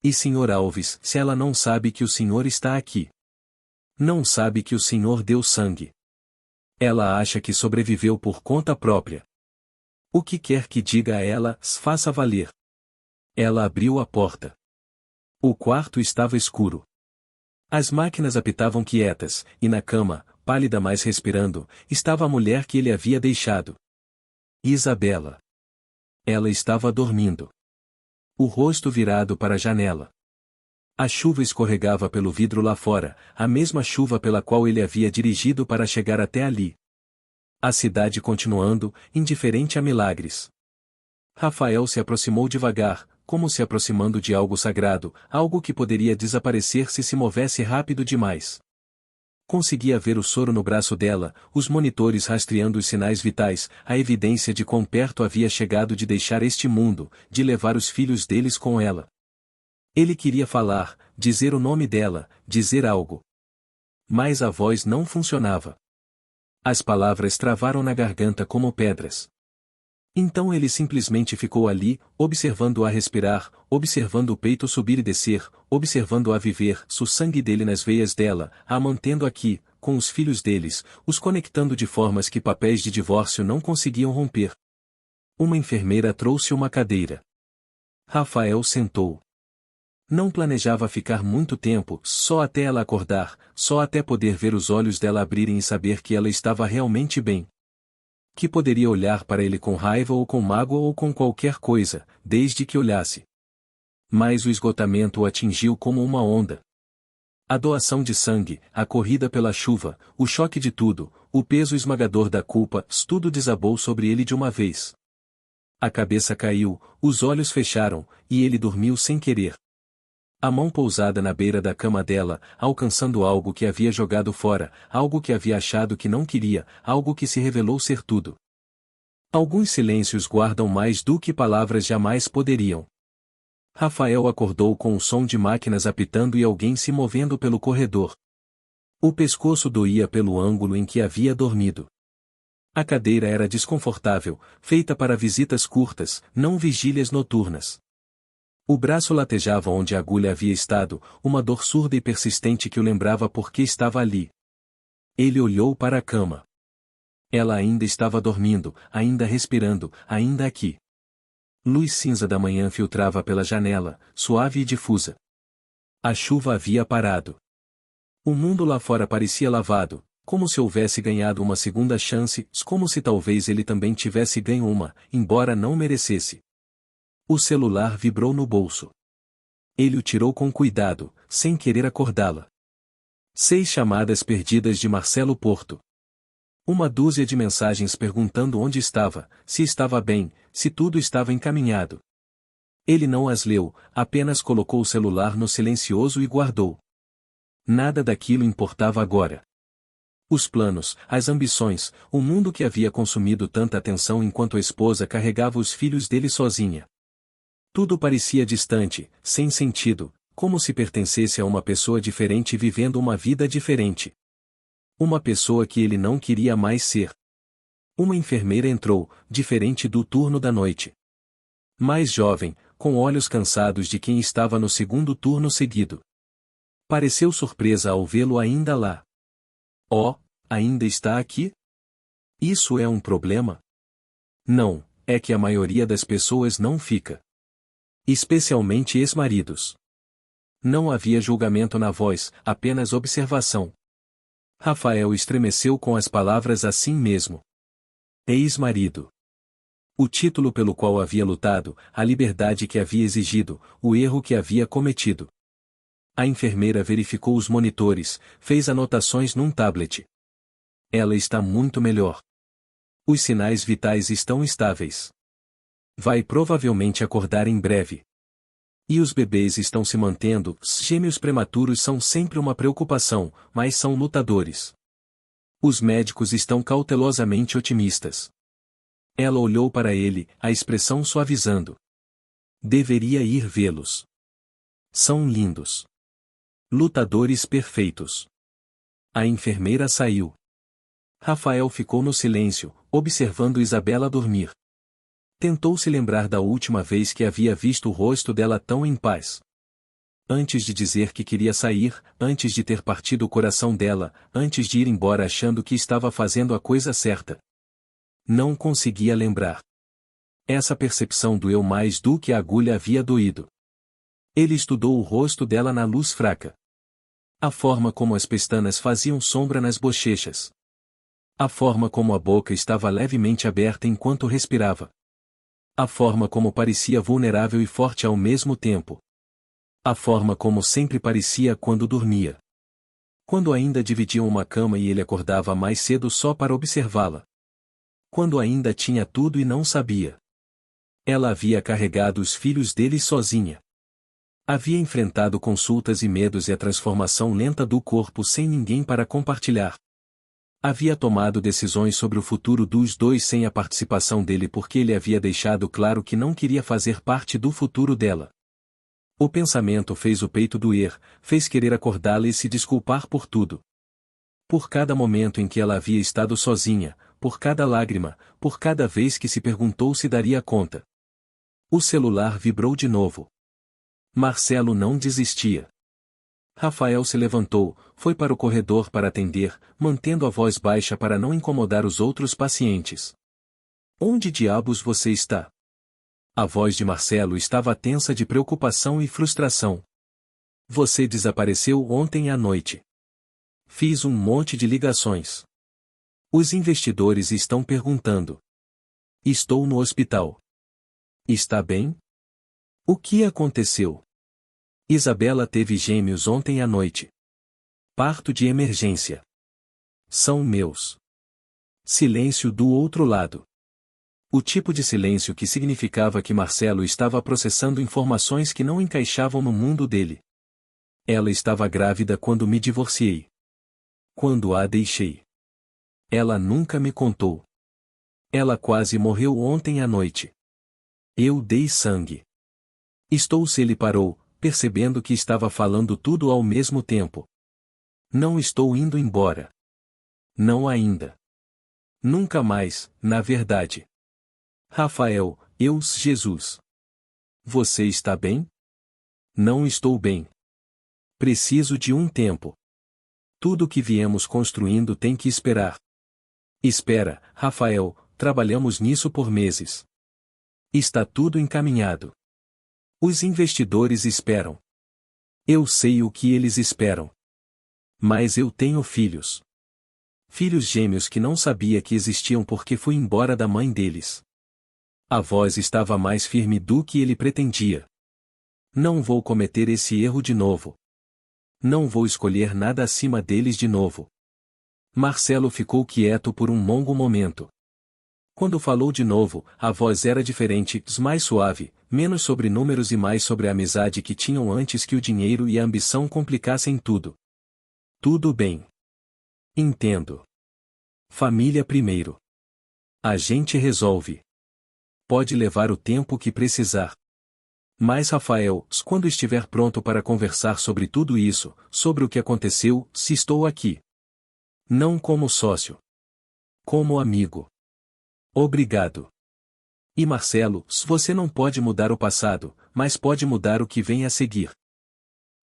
E Sr. Alves, se ela não sabe que o senhor está aqui. Não sabe que o Senhor deu sangue. Ela acha que sobreviveu por conta própria. O que quer que diga a ela, faça valer. Ela abriu a porta. O quarto estava escuro. As máquinas apitavam quietas, e na cama, pálida mas respirando, estava a mulher que ele havia deixado. Isabela. Ela estava dormindo. O rosto virado para a janela. A chuva escorregava pelo vidro lá fora, a mesma chuva pela qual ele havia dirigido para chegar até ali. A cidade continuando, indiferente a milagres. Rafael se aproximou devagar, como se aproximando de algo sagrado, algo que poderia desaparecer se movesse rápido demais. Conseguia ver o soro no braço dela, os monitores rastreando os sinais vitais, a evidência de quão perto havia chegado de deixar este mundo, de levar os filhos deles com ela. Ele queria falar, dizer o nome dela, dizer algo. Mas a voz não funcionava. As palavras travaram na garganta como pedras. Então ele simplesmente ficou ali, observando-a respirar, observando o peito subir e descer, observando-a viver, o sangue dele nas veias dela, a mantendo aqui, com os filhos deles, os conectando de formas que papéis de divórcio não conseguiam romper. Uma enfermeira trouxe uma cadeira. Rafael sentou. Não planejava ficar muito tempo, só até ela acordar, só até poder ver os olhos dela abrirem e saber que ela estava realmente bem. Que poderia olhar para ele com raiva ou com mágoa ou com qualquer coisa, desde que olhasse. Mas o esgotamento o atingiu como uma onda. A doação de sangue, a corrida pela chuva, o choque de tudo, o peso esmagador da culpa, tudo desabou sobre ele de uma vez. A cabeça caiu, os olhos fecharam, e ele dormiu sem querer. A mão pousada na beira da cama dela, alcançando algo que havia jogado fora, algo que havia achado que não queria, algo que se revelou ser tudo. Alguns silêncios guardam mais do que palavras jamais poderiam. Rafael acordou com o som de máquinas apitando e alguém se movendo pelo corredor. O pescoço doía pelo ângulo em que havia dormido. A cadeira era desconfortável, feita para visitas curtas, não vigílias noturnas. O braço latejava onde a agulha havia estado, uma dor surda e persistente que o lembrava por que estava ali. Ele olhou para a cama. Ela ainda estava dormindo, ainda respirando, ainda aqui. Luz cinza da manhã filtrava pela janela, suave e difusa. A chuva havia parado. O mundo lá fora parecia lavado, como se houvesse ganhado uma segunda chance, como se talvez ele também tivesse ganho uma, embora não merecesse. O celular vibrou no bolso. Ele o tirou com cuidado, sem querer acordá-la. 6 chamadas perdidas de Marcelo Porto. Uma dúzia de mensagens perguntando onde estava, se estava bem, se tudo estava encaminhado. Ele não as leu, apenas colocou o celular no silencioso e guardou. Nada daquilo importava agora. Os planos, as ambições, o mundo que havia consumido tanta atenção enquanto a esposa carregava os filhos dele sozinha. Tudo parecia distante, sem sentido, como se pertencesse a uma pessoa diferente vivendo uma vida diferente. Uma pessoa que ele não queria mais ser. Uma enfermeira entrou, diferente do turno da noite. Mais jovem, com olhos cansados de quem estava no segundo turno seguido. Pareceu surpresa ao vê-lo ainda lá. Oh, ainda está aqui? Isso é um problema? Não, é que a maioria das pessoas não fica. Especialmente ex-maridos. Não havia julgamento na voz, apenas observação. Rafael estremeceu com as palavras assim mesmo. Ex-marido. O título pelo qual havia lutado, a liberdade que havia exigido, o erro que havia cometido. A enfermeira verificou os monitores, fez anotações num tablet. Ela está muito melhor. Os sinais vitais estão estáveis. Vai provavelmente acordar em breve. E os bebês estão se mantendo, gêmeos prematuros são sempre uma preocupação, mas são lutadores. Os médicos estão cautelosamente otimistas. Ela olhou para ele, a expressão suavizando. Deveria ir vê-los. São lindos. Lutadores perfeitos. A enfermeira saiu. Rafael ficou no silêncio, observando Isabela dormir. Tentou se lembrar da última vez que havia visto o rosto dela tão em paz. Antes de dizer que queria sair, antes de ter partido o coração dela, antes de ir embora achando que estava fazendo a coisa certa. Não conseguia lembrar. Essa percepção doeu mais do que a agulha havia doído. Ele estudou o rosto dela na luz fraca. A forma como as pestanas faziam sombra nas bochechas. A forma como a boca estava levemente aberta enquanto respirava. A forma como parecia vulnerável e forte ao mesmo tempo. A forma como sempre parecia quando dormia. Quando ainda dividiam uma cama e ele acordava mais cedo só para observá-la. Quando ainda tinha tudo e não sabia. Ela havia carregado os filhos dele sozinha. Havia enfrentado consultas e medos e a transformação lenta do corpo sem ninguém para compartilhar. Havia tomado decisões sobre o futuro dos dois sem a participação dele porque ele havia deixado claro que não queria fazer parte do futuro dela. O pensamento fez o peito doer, fez querer acordá-la e se desculpar por tudo. Por cada momento em que ela havia estado sozinha, por cada lágrima, por cada vez que se perguntou se daria conta. O celular vibrou de novo. Marcelo não desistia. Rafael se levantou, foi para o corredor para atender, mantendo a voz baixa para não incomodar os outros pacientes. Onde diabos você está? A voz de Marcelo estava tensa de preocupação e frustração. Você desapareceu ontem à noite. Fiz um monte de ligações. Os investidores estão perguntando. Estou no hospital. Está bem? O que aconteceu? Isabela teve gêmeos ontem à noite. Parto de emergência. São meus. Silêncio do outro lado. O tipo de silêncio que significava que Marcelo estava processando informações que não encaixavam no mundo dele. Ela estava grávida quando me divorciei. Quando a deixei. Ela nunca me contou. Ela quase morreu ontem à noite. Eu dei sangue. Se ele parou, percebendo que estava falando tudo ao mesmo tempo. Não estou indo embora. Não ainda. Nunca mais, na verdade. Rafael, Jesus. Você está bem? Não estou bem. Preciso de um tempo. Tudo que viemos construindo tem que esperar. Espera, Rafael, trabalhamos nisso por meses. Está tudo encaminhado. Os investidores esperam. Eu sei o que eles esperam. Mas eu tenho filhos. Filhos gêmeos que não sabia que existiam porque fui embora da mãe deles. A voz estava mais firme do que ele pretendia. Não vou cometer esse erro de novo. Não vou escolher nada acima deles de novo. Marcelo ficou quieto por um longo momento. Quando falou de novo, a voz era diferente, mais suave, menos sobre números e mais sobre a amizade que tinham antes que o dinheiro e a ambição complicassem tudo. Tudo bem. Entendo. Família primeiro. A gente resolve. Pode levar o tempo que precisar. Mas Rafael, quando estiver pronto para conversar sobre tudo isso, sobre o que aconteceu, se estou aqui. Não como sócio. Como amigo. Obrigado. E Marcelo, você não pode mudar o passado, mas pode mudar o que vem a seguir.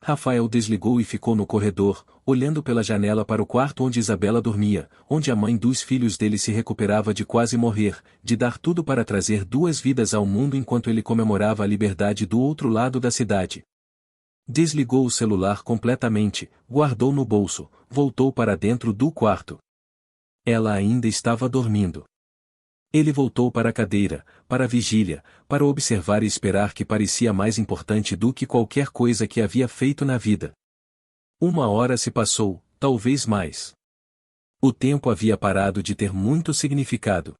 Rafael desligou e ficou no corredor, olhando pela janela para o quarto onde Isabela dormia, onde a mãe dos filhos dele se recuperava de quase morrer, de dar tudo para trazer duas vidas ao mundo enquanto ele comemorava a liberdade do outro lado da cidade. Desligou o celular completamente, guardou no bolso, voltou para dentro do quarto. Ela ainda estava dormindo. Ele voltou para a cadeira, para a vigília, para observar e esperar que parecia mais importante do que qualquer coisa que havia feito na vida. 1 hora se passou, talvez mais. O tempo havia parado de ter muito significado.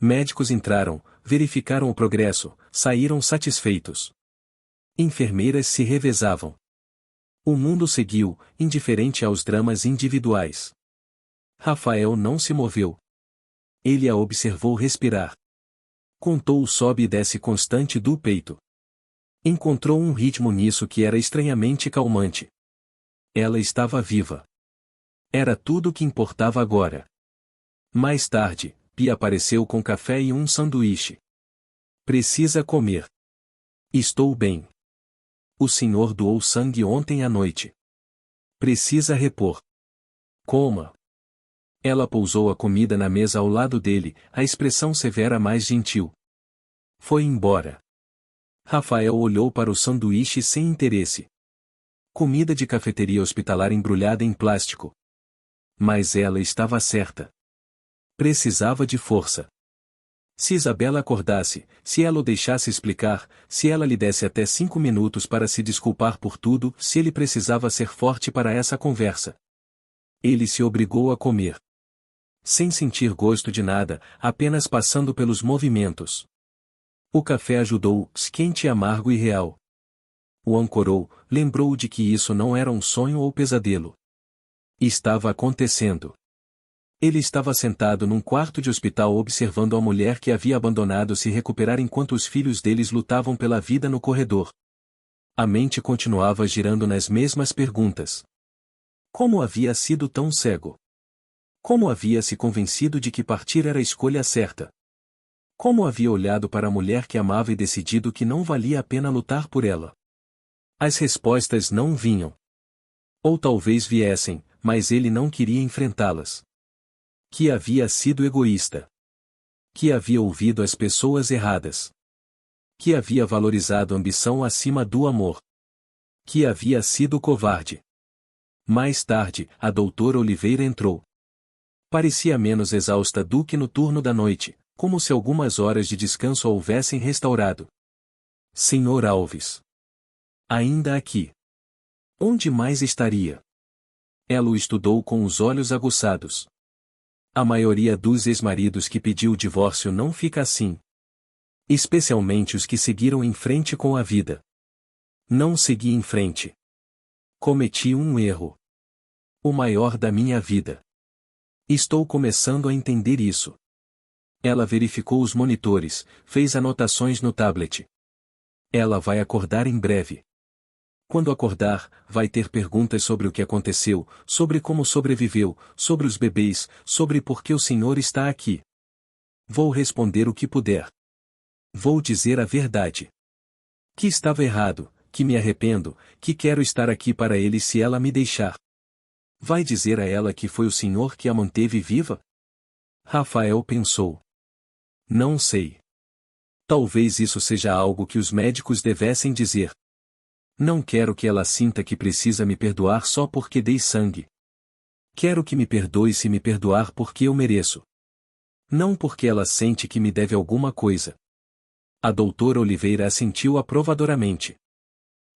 Médicos entraram, verificaram o progresso, saíram satisfeitos. Enfermeiras se revezavam. O mundo seguiu, indiferente aos dramas individuais. Rafael não se moveu. Ele a observou respirar. Contou o sobe e desce constante do peito. Encontrou um ritmo nisso que era estranhamente calmante. Ela estava viva. Era tudo o que importava agora. Mais tarde, Pia apareceu com café e um sanduíche. Precisa comer. Estou bem. O senhor doou sangue ontem à noite. Precisa repor. Coma. Ela pousou a comida na mesa ao lado dele, a expressão severa mais gentil. Foi embora. Rafael olhou para o sanduíche sem interesse. Comida de cafeteria hospitalar embrulhada em plástico. Mas ela estava certa. Precisava de força. Se Isabela acordasse, se ela o deixasse explicar, se ela lhe desse até 5 minutos para se desculpar por tudo, se ele precisava ser forte para essa conversa. Ele se obrigou a comer. Sem sentir gosto de nada, apenas passando pelos movimentos. O café ajudou, quente e amargo e real. O ancorou, lembrou de que isso não era um sonho ou pesadelo. Estava acontecendo. Ele estava sentado num quarto de hospital observando a mulher que havia abandonado se recuperar enquanto os filhos deles lutavam pela vida no corredor. A mente continuava girando nas mesmas perguntas. Como havia sido tão cego? Como havia se convencido de que partir era a escolha certa? Como havia olhado para a mulher que amava e decidido que não valia a pena lutar por ela? As respostas não vinham. Ou talvez viessem, mas ele não queria enfrentá-las. Que havia sido egoísta. Que havia ouvido as pessoas erradas. Que havia valorizado a ambição acima do amor. Que havia sido covarde. Mais tarde, a doutora Oliveira entrou. Parecia menos exausta do que no turno da noite, como se algumas horas de descanso a houvessem restaurado. Senhor Alves. Ainda aqui. Onde mais estaria? Ela o estudou com os olhos aguçados. A maioria dos ex-maridos que pediu o divórcio não fica assim. Especialmente os que seguiram em frente com a vida. Não segui em frente. Cometi um erro. O maior da minha vida. Estou começando a entender isso. Ela verificou os monitores, fez anotações no tablet. Ela vai acordar em breve. Quando acordar, vai ter perguntas sobre o que aconteceu, sobre como sobreviveu, sobre os bebês, sobre por que o senhor está aqui. Vou responder o que puder. Vou dizer a verdade. Que estava errado, que me arrependo, que quero estar aqui para ele se ela me deixar. Vai dizer a ela que foi o senhor que a manteve viva? Rafael pensou. Não sei. Talvez isso seja algo que os médicos devessem dizer. Não quero que ela sinta que precisa me perdoar só porque dei sangue. Quero que me perdoe se me perdoar porque eu mereço. Não porque ela sente que me deve alguma coisa. A doutora Oliveira assentiu aprovadoramente.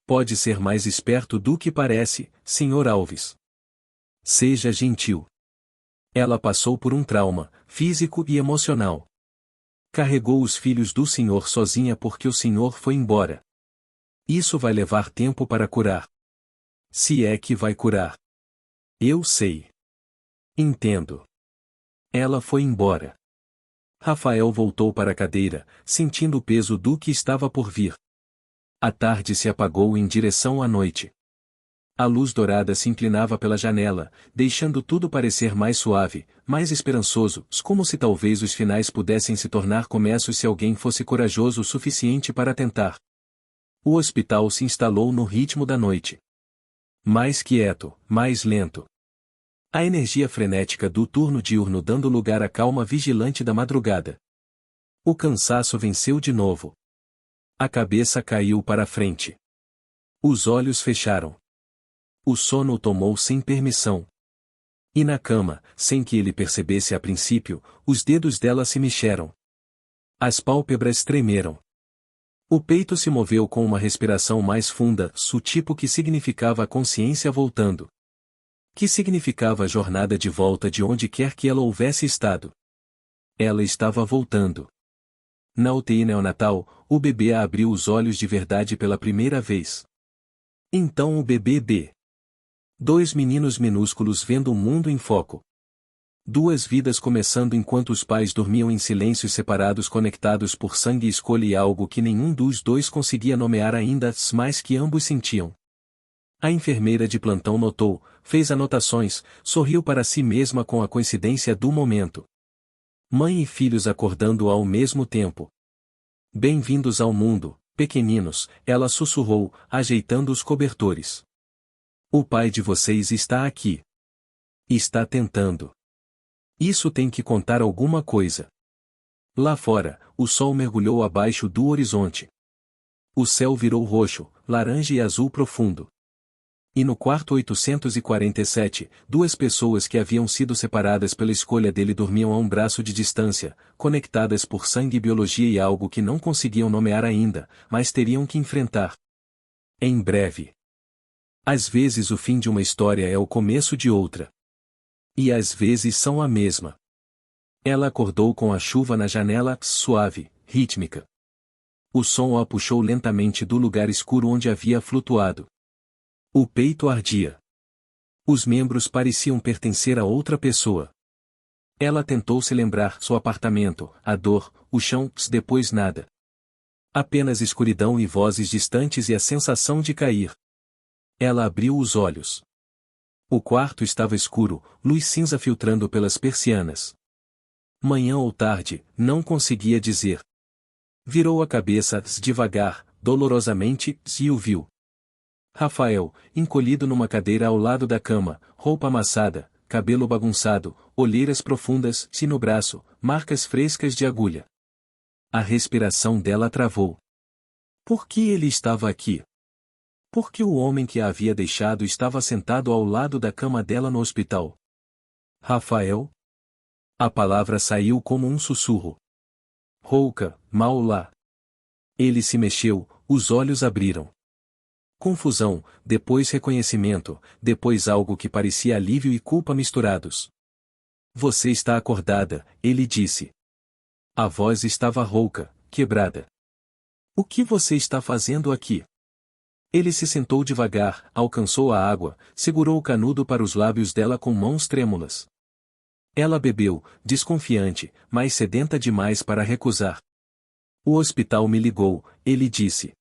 Pode ser mais esperto do que parece, Sr. Alves. Seja gentil. Ela passou por um trauma, físico e emocional. Carregou os filhos do senhor sozinha porque o senhor foi embora. Isso vai levar tempo para curar. Se é que vai curar. Eu sei. Entendo. Ela foi embora. Rafael voltou para a cadeira, sentindo o peso do que estava por vir. A tarde se apagou em direção à noite. A luz dourada se inclinava pela janela, deixando tudo parecer mais suave, mais esperançoso, como se talvez os finais pudessem se tornar começos se alguém fosse corajoso o suficiente para tentar. O hospital se instalou no ritmo da noite. Mais quieto, mais lento. A energia frenética do turno diurno dando lugar à calma vigilante da madrugada. O cansaço venceu de novo. A cabeça caiu para a frente. Os olhos fecharam. O sono o tomou sem permissão. E na cama, sem que ele percebesse a princípio, os dedos dela se mexeram. As pálpebras tremeram. O peito se moveu com uma respiração mais funda, tipo que significava a consciência voltando. Que significava a jornada de volta de onde quer que ela houvesse estado. Ela estava voltando. Na UTI neonatal, o bebê abriu os olhos de verdade pela primeira vez. Então o bebê. 2 meninos minúsculos vendo o mundo em foco. 2 vidas começando enquanto os pais dormiam em silêncios separados conectados por sangue e escolha e algo que nenhum dos dois conseguia nomear ainda, mas que ambos sentiam. A enfermeira de plantão notou, fez anotações, sorriu para si mesma com a coincidência do momento. Mãe e filhos acordando ao mesmo tempo. Bem-vindos ao mundo, pequeninos, ela sussurrou, ajeitando os cobertores. O pai de vocês está aqui. Está tentando. Isso tem que contar alguma coisa. Lá fora, o sol mergulhou abaixo do horizonte. O céu virou roxo, laranja e azul profundo. E no quarto 847, duas pessoas que haviam sido separadas pela escolha dele dormiam a um braço de distância, conectadas por sangue e biologia e algo que não conseguiam nomear ainda, mas teriam que enfrentar. Em breve. Às vezes o fim de uma história é o começo de outra. E às vezes são a mesma. Ela acordou com a chuva na janela, suave, rítmica. O som a puxou lentamente do lugar escuro onde havia flutuado. O peito ardia. Os membros pareciam pertencer a outra pessoa. Ela tentou se lembrar seu apartamento, a dor, o chão, depois nada. Apenas escuridão e vozes distantes e a sensação de cair. Ela abriu os olhos. O quarto estava escuro, luz cinza filtrando pelas persianas. Manhã ou tarde, não conseguia dizer. Virou a cabeça, devagar, dolorosamente, e o viu. Rafael, encolhido numa cadeira ao lado da cama, roupa amassada, cabelo bagunçado, olheiras profundas, e no braço, marcas frescas de agulha. A respiração dela travou. Por que ele estava aqui? Por que o homem que a havia deixado estava sentado ao lado da cama dela no hospital? Rafael? A palavra saiu como um sussurro. Rouca, mal lá. Ele se mexeu, os olhos abriram. Confusão, depois reconhecimento, depois algo que parecia alívio e culpa misturados. Você está acordada, ele disse. A voz estava rouca, quebrada. O que você está fazendo aqui? Ele se sentou devagar, alcançou a água, segurou o canudo para os lábios dela com mãos trêmulas. Ela bebeu, desconfiante, mas sedenta demais para recusar. O hospital me ligou, ele disse.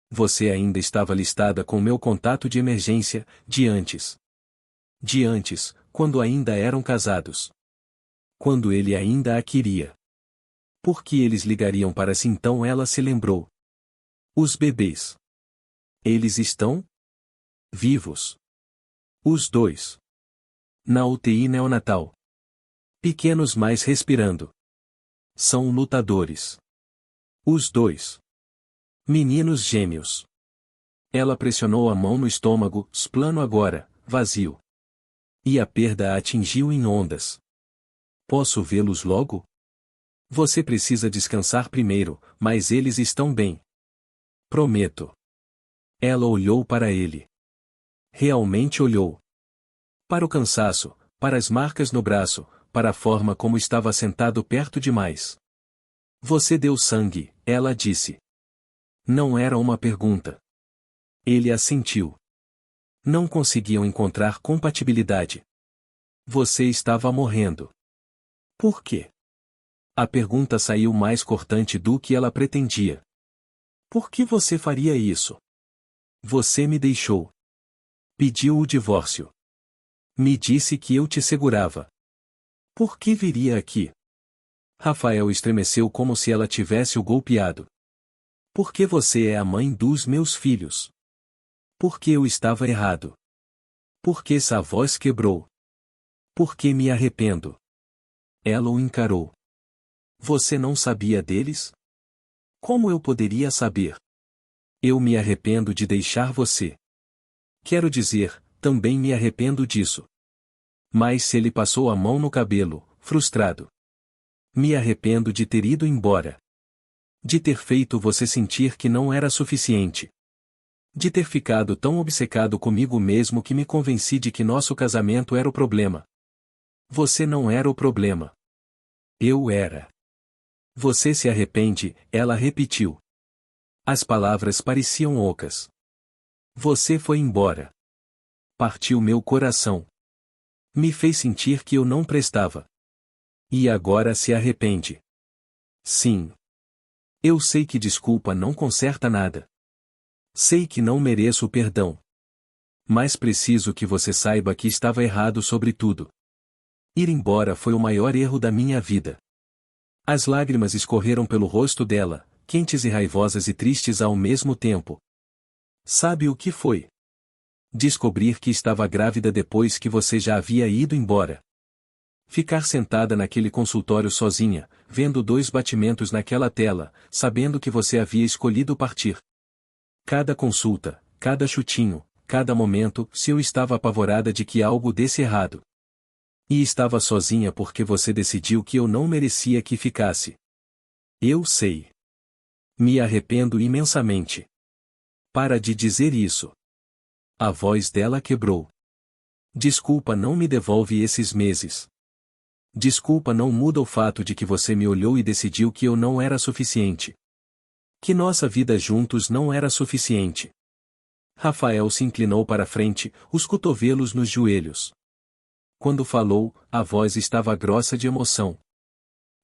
Você ainda estava listada com meu contato de emergência, de antes. De antes, quando ainda eram casados. Quando ele ainda a queria. Por que eles ligariam para si então? Ela se lembrou. Os bebês. Eles estão vivos. Os dois. Na UTI neonatal. Pequenos mais respirando. São lutadores. Os dois. Meninos gêmeos. Ela pressionou a mão no estômago, plano agora, vazio. E a perda a atingiu em ondas. Posso vê-los logo? Você precisa descansar primeiro, mas eles estão bem. Prometo. Ela olhou para ele. Realmente olhou. Para o cansaço, para as marcas no braço, para a forma como estava sentado perto demais. Você deu sangue, ela disse. Não era uma pergunta. Ele assentiu. Não conseguiam encontrar compatibilidade. Você estava morrendo. Por quê? A pergunta saiu mais cortante do que ela pretendia. Por que você faria isso? Você me deixou. Pediu o divórcio. Me disse que eu te segurava. Por que viria aqui? Rafael estremeceu como se ela tivesse o golpeado. Porque você é a mãe dos meus filhos. Porque eu estava errado. Porque essa voz quebrou. Porque me arrependo. Ela o encarou. Você não sabia deles? Como eu poderia saber? Eu me arrependo de deixar você. Quero dizer, também me arrependo disso. Mas se ele passou a mão no cabelo, frustrado. Me arrependo de ter ido embora. De ter feito você sentir que não era suficiente. De ter ficado tão obcecado comigo mesmo que me convenci de que nosso casamento era o problema. Você não era o problema. Eu era. Você se arrepende, ela repetiu. As palavras pareciam ocas. Você foi embora. Partiu meu coração. Me fez sentir que eu não prestava. E agora se arrepende. Sim. Eu sei que desculpa não conserta nada. Sei que não mereço o perdão. Mas preciso que você saiba que estava errado sobre tudo. Ir embora foi o maior erro da minha vida. As lágrimas escorreram pelo rosto dela, quentes e raivosas e tristes ao mesmo tempo. Sabe o que foi? Descobrir que estava grávida depois que você já havia ido embora. Ficar sentada naquele consultório sozinha, vendo 2 batimentos naquela tela, sabendo que você havia escolhido partir. Cada consulta, cada chutinho, cada momento, se eu estava apavorada de que algo desse errado. E estava sozinha porque você decidiu que eu não merecia que ficasse. Eu sei. Me arrependo imensamente. Para de dizer isso. A voz dela quebrou. Desculpa não me devolve esses meses. Desculpa não muda o fato de que você me olhou e decidiu que eu não era suficiente. Que nossa vida juntos não era suficiente. Rafael se inclinou para a frente, os cotovelos nos joelhos. Quando falou, a voz estava grossa de emoção.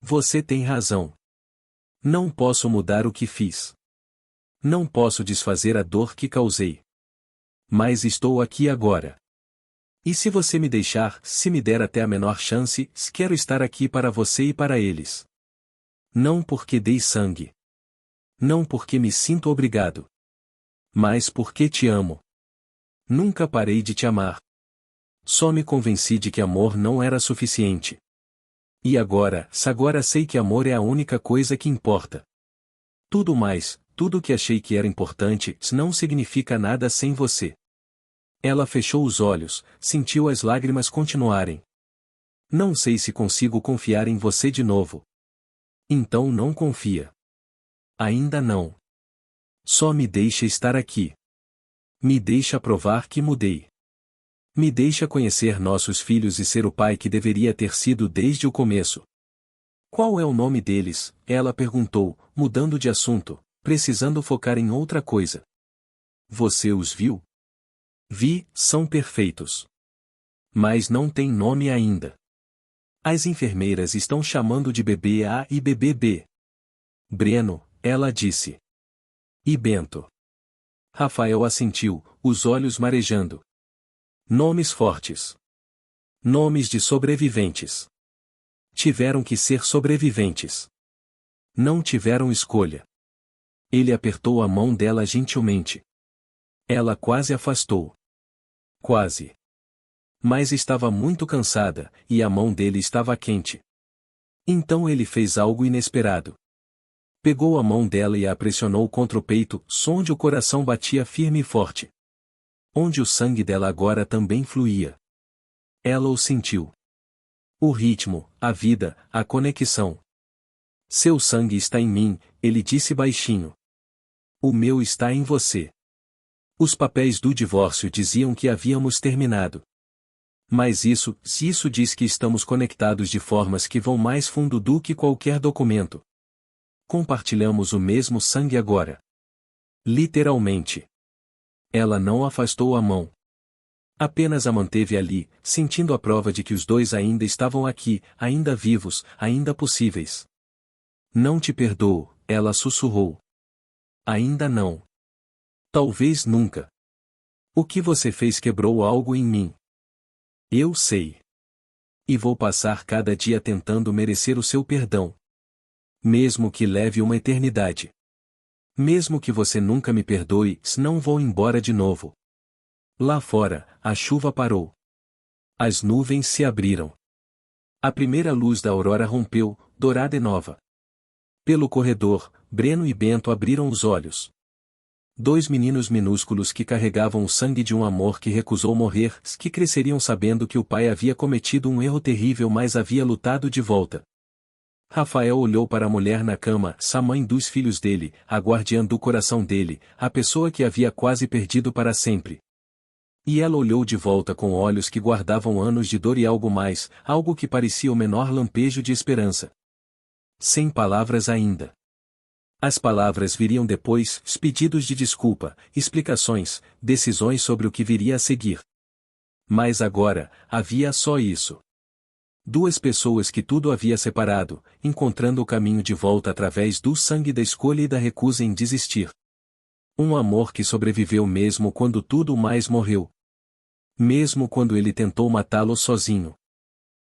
Você tem razão. Não posso mudar o que fiz. Não posso desfazer a dor que causei. Mas estou aqui agora. E se você me deixar, se me der até a menor chance, quero estar aqui para você e para eles. Não porque dei sangue. Não porque me sinto obrigado. Mas porque te amo. Nunca parei de te amar. Só me convenci de que amor não era suficiente. E agora sei que amor é a única coisa que importa. Tudo mais, tudo que achei que era importante, não significa nada sem você. Ela fechou os olhos, sentiu as lágrimas continuarem. Não sei se consigo confiar em você de novo. Então não confia. Ainda não. Só me deixa estar aqui. Me deixa provar que mudei. Me deixa conhecer nossos filhos e ser o pai que deveria ter sido desde o começo. Qual é o nome deles? Ela perguntou, mudando de assunto, precisando focar em outra coisa. Você os viu? Vi, são perfeitos. Mas não tem nome ainda. As enfermeiras estão chamando de bebê A e bebê B. Breno, ela disse. E Bento. Rafael assentiu, os olhos marejando. Nomes fortes. Nomes de sobreviventes. Tiveram que ser sobreviventes. Não tiveram escolha. Ele apertou a mão dela gentilmente. Ela quase afastou. Quase. Mas estava muito cansada, e a mão dele estava quente. Então ele fez algo inesperado. Pegou a mão dela e a pressionou contra o peito, onde o coração batia firme e forte. Onde o sangue dela agora também fluía. Ela o sentiu. O ritmo, a vida, a conexão. Seu sangue está em mim, ele disse baixinho. O meu está em você. Os papéis do divórcio diziam que havíamos terminado. Mas se isso diz que estamos conectados de formas que vão mais fundo do que qualquer documento. Compartilhamos o mesmo sangue agora. Literalmente. Ela não afastou a mão. Apenas a manteve ali, sentindo a prova de que os dois ainda estavam aqui, ainda vivos, ainda possíveis. Não te perdoo, ela sussurrou. Ainda não. Talvez nunca. O que você fez quebrou algo em mim. Eu sei. E vou passar cada dia tentando merecer o seu perdão. Mesmo que leve uma eternidade. Mesmo que você nunca me perdoe, não vou embora de novo. Lá fora, a chuva parou. As nuvens se abriram. A primeira luz da aurora rompeu, dourada e nova. Pelo corredor, Breno e Bento abriram os olhos. 2 meninos minúsculos que carregavam o sangue de um amor que recusou morrer, que cresceriam sabendo que o pai havia cometido um erro terrível mas havia lutado de volta. Rafael olhou para a mulher na cama, a mãe dos filhos dele, a guardiã do coração dele, a pessoa que havia quase perdido para sempre. E ela olhou de volta com olhos que guardavam anos de dor e algo mais, algo que parecia o menor lampejo de esperança. Sem palavras ainda. As palavras viriam depois, pedidos de desculpa, explicações, decisões sobre o que viria a seguir. Mas agora, havia só isso. 2 pessoas que tudo havia separado, encontrando o caminho de volta através do sangue da escolha e da recusa em desistir. Um amor que sobreviveu mesmo quando tudo mais morreu. Mesmo quando ele tentou matá-lo sozinho.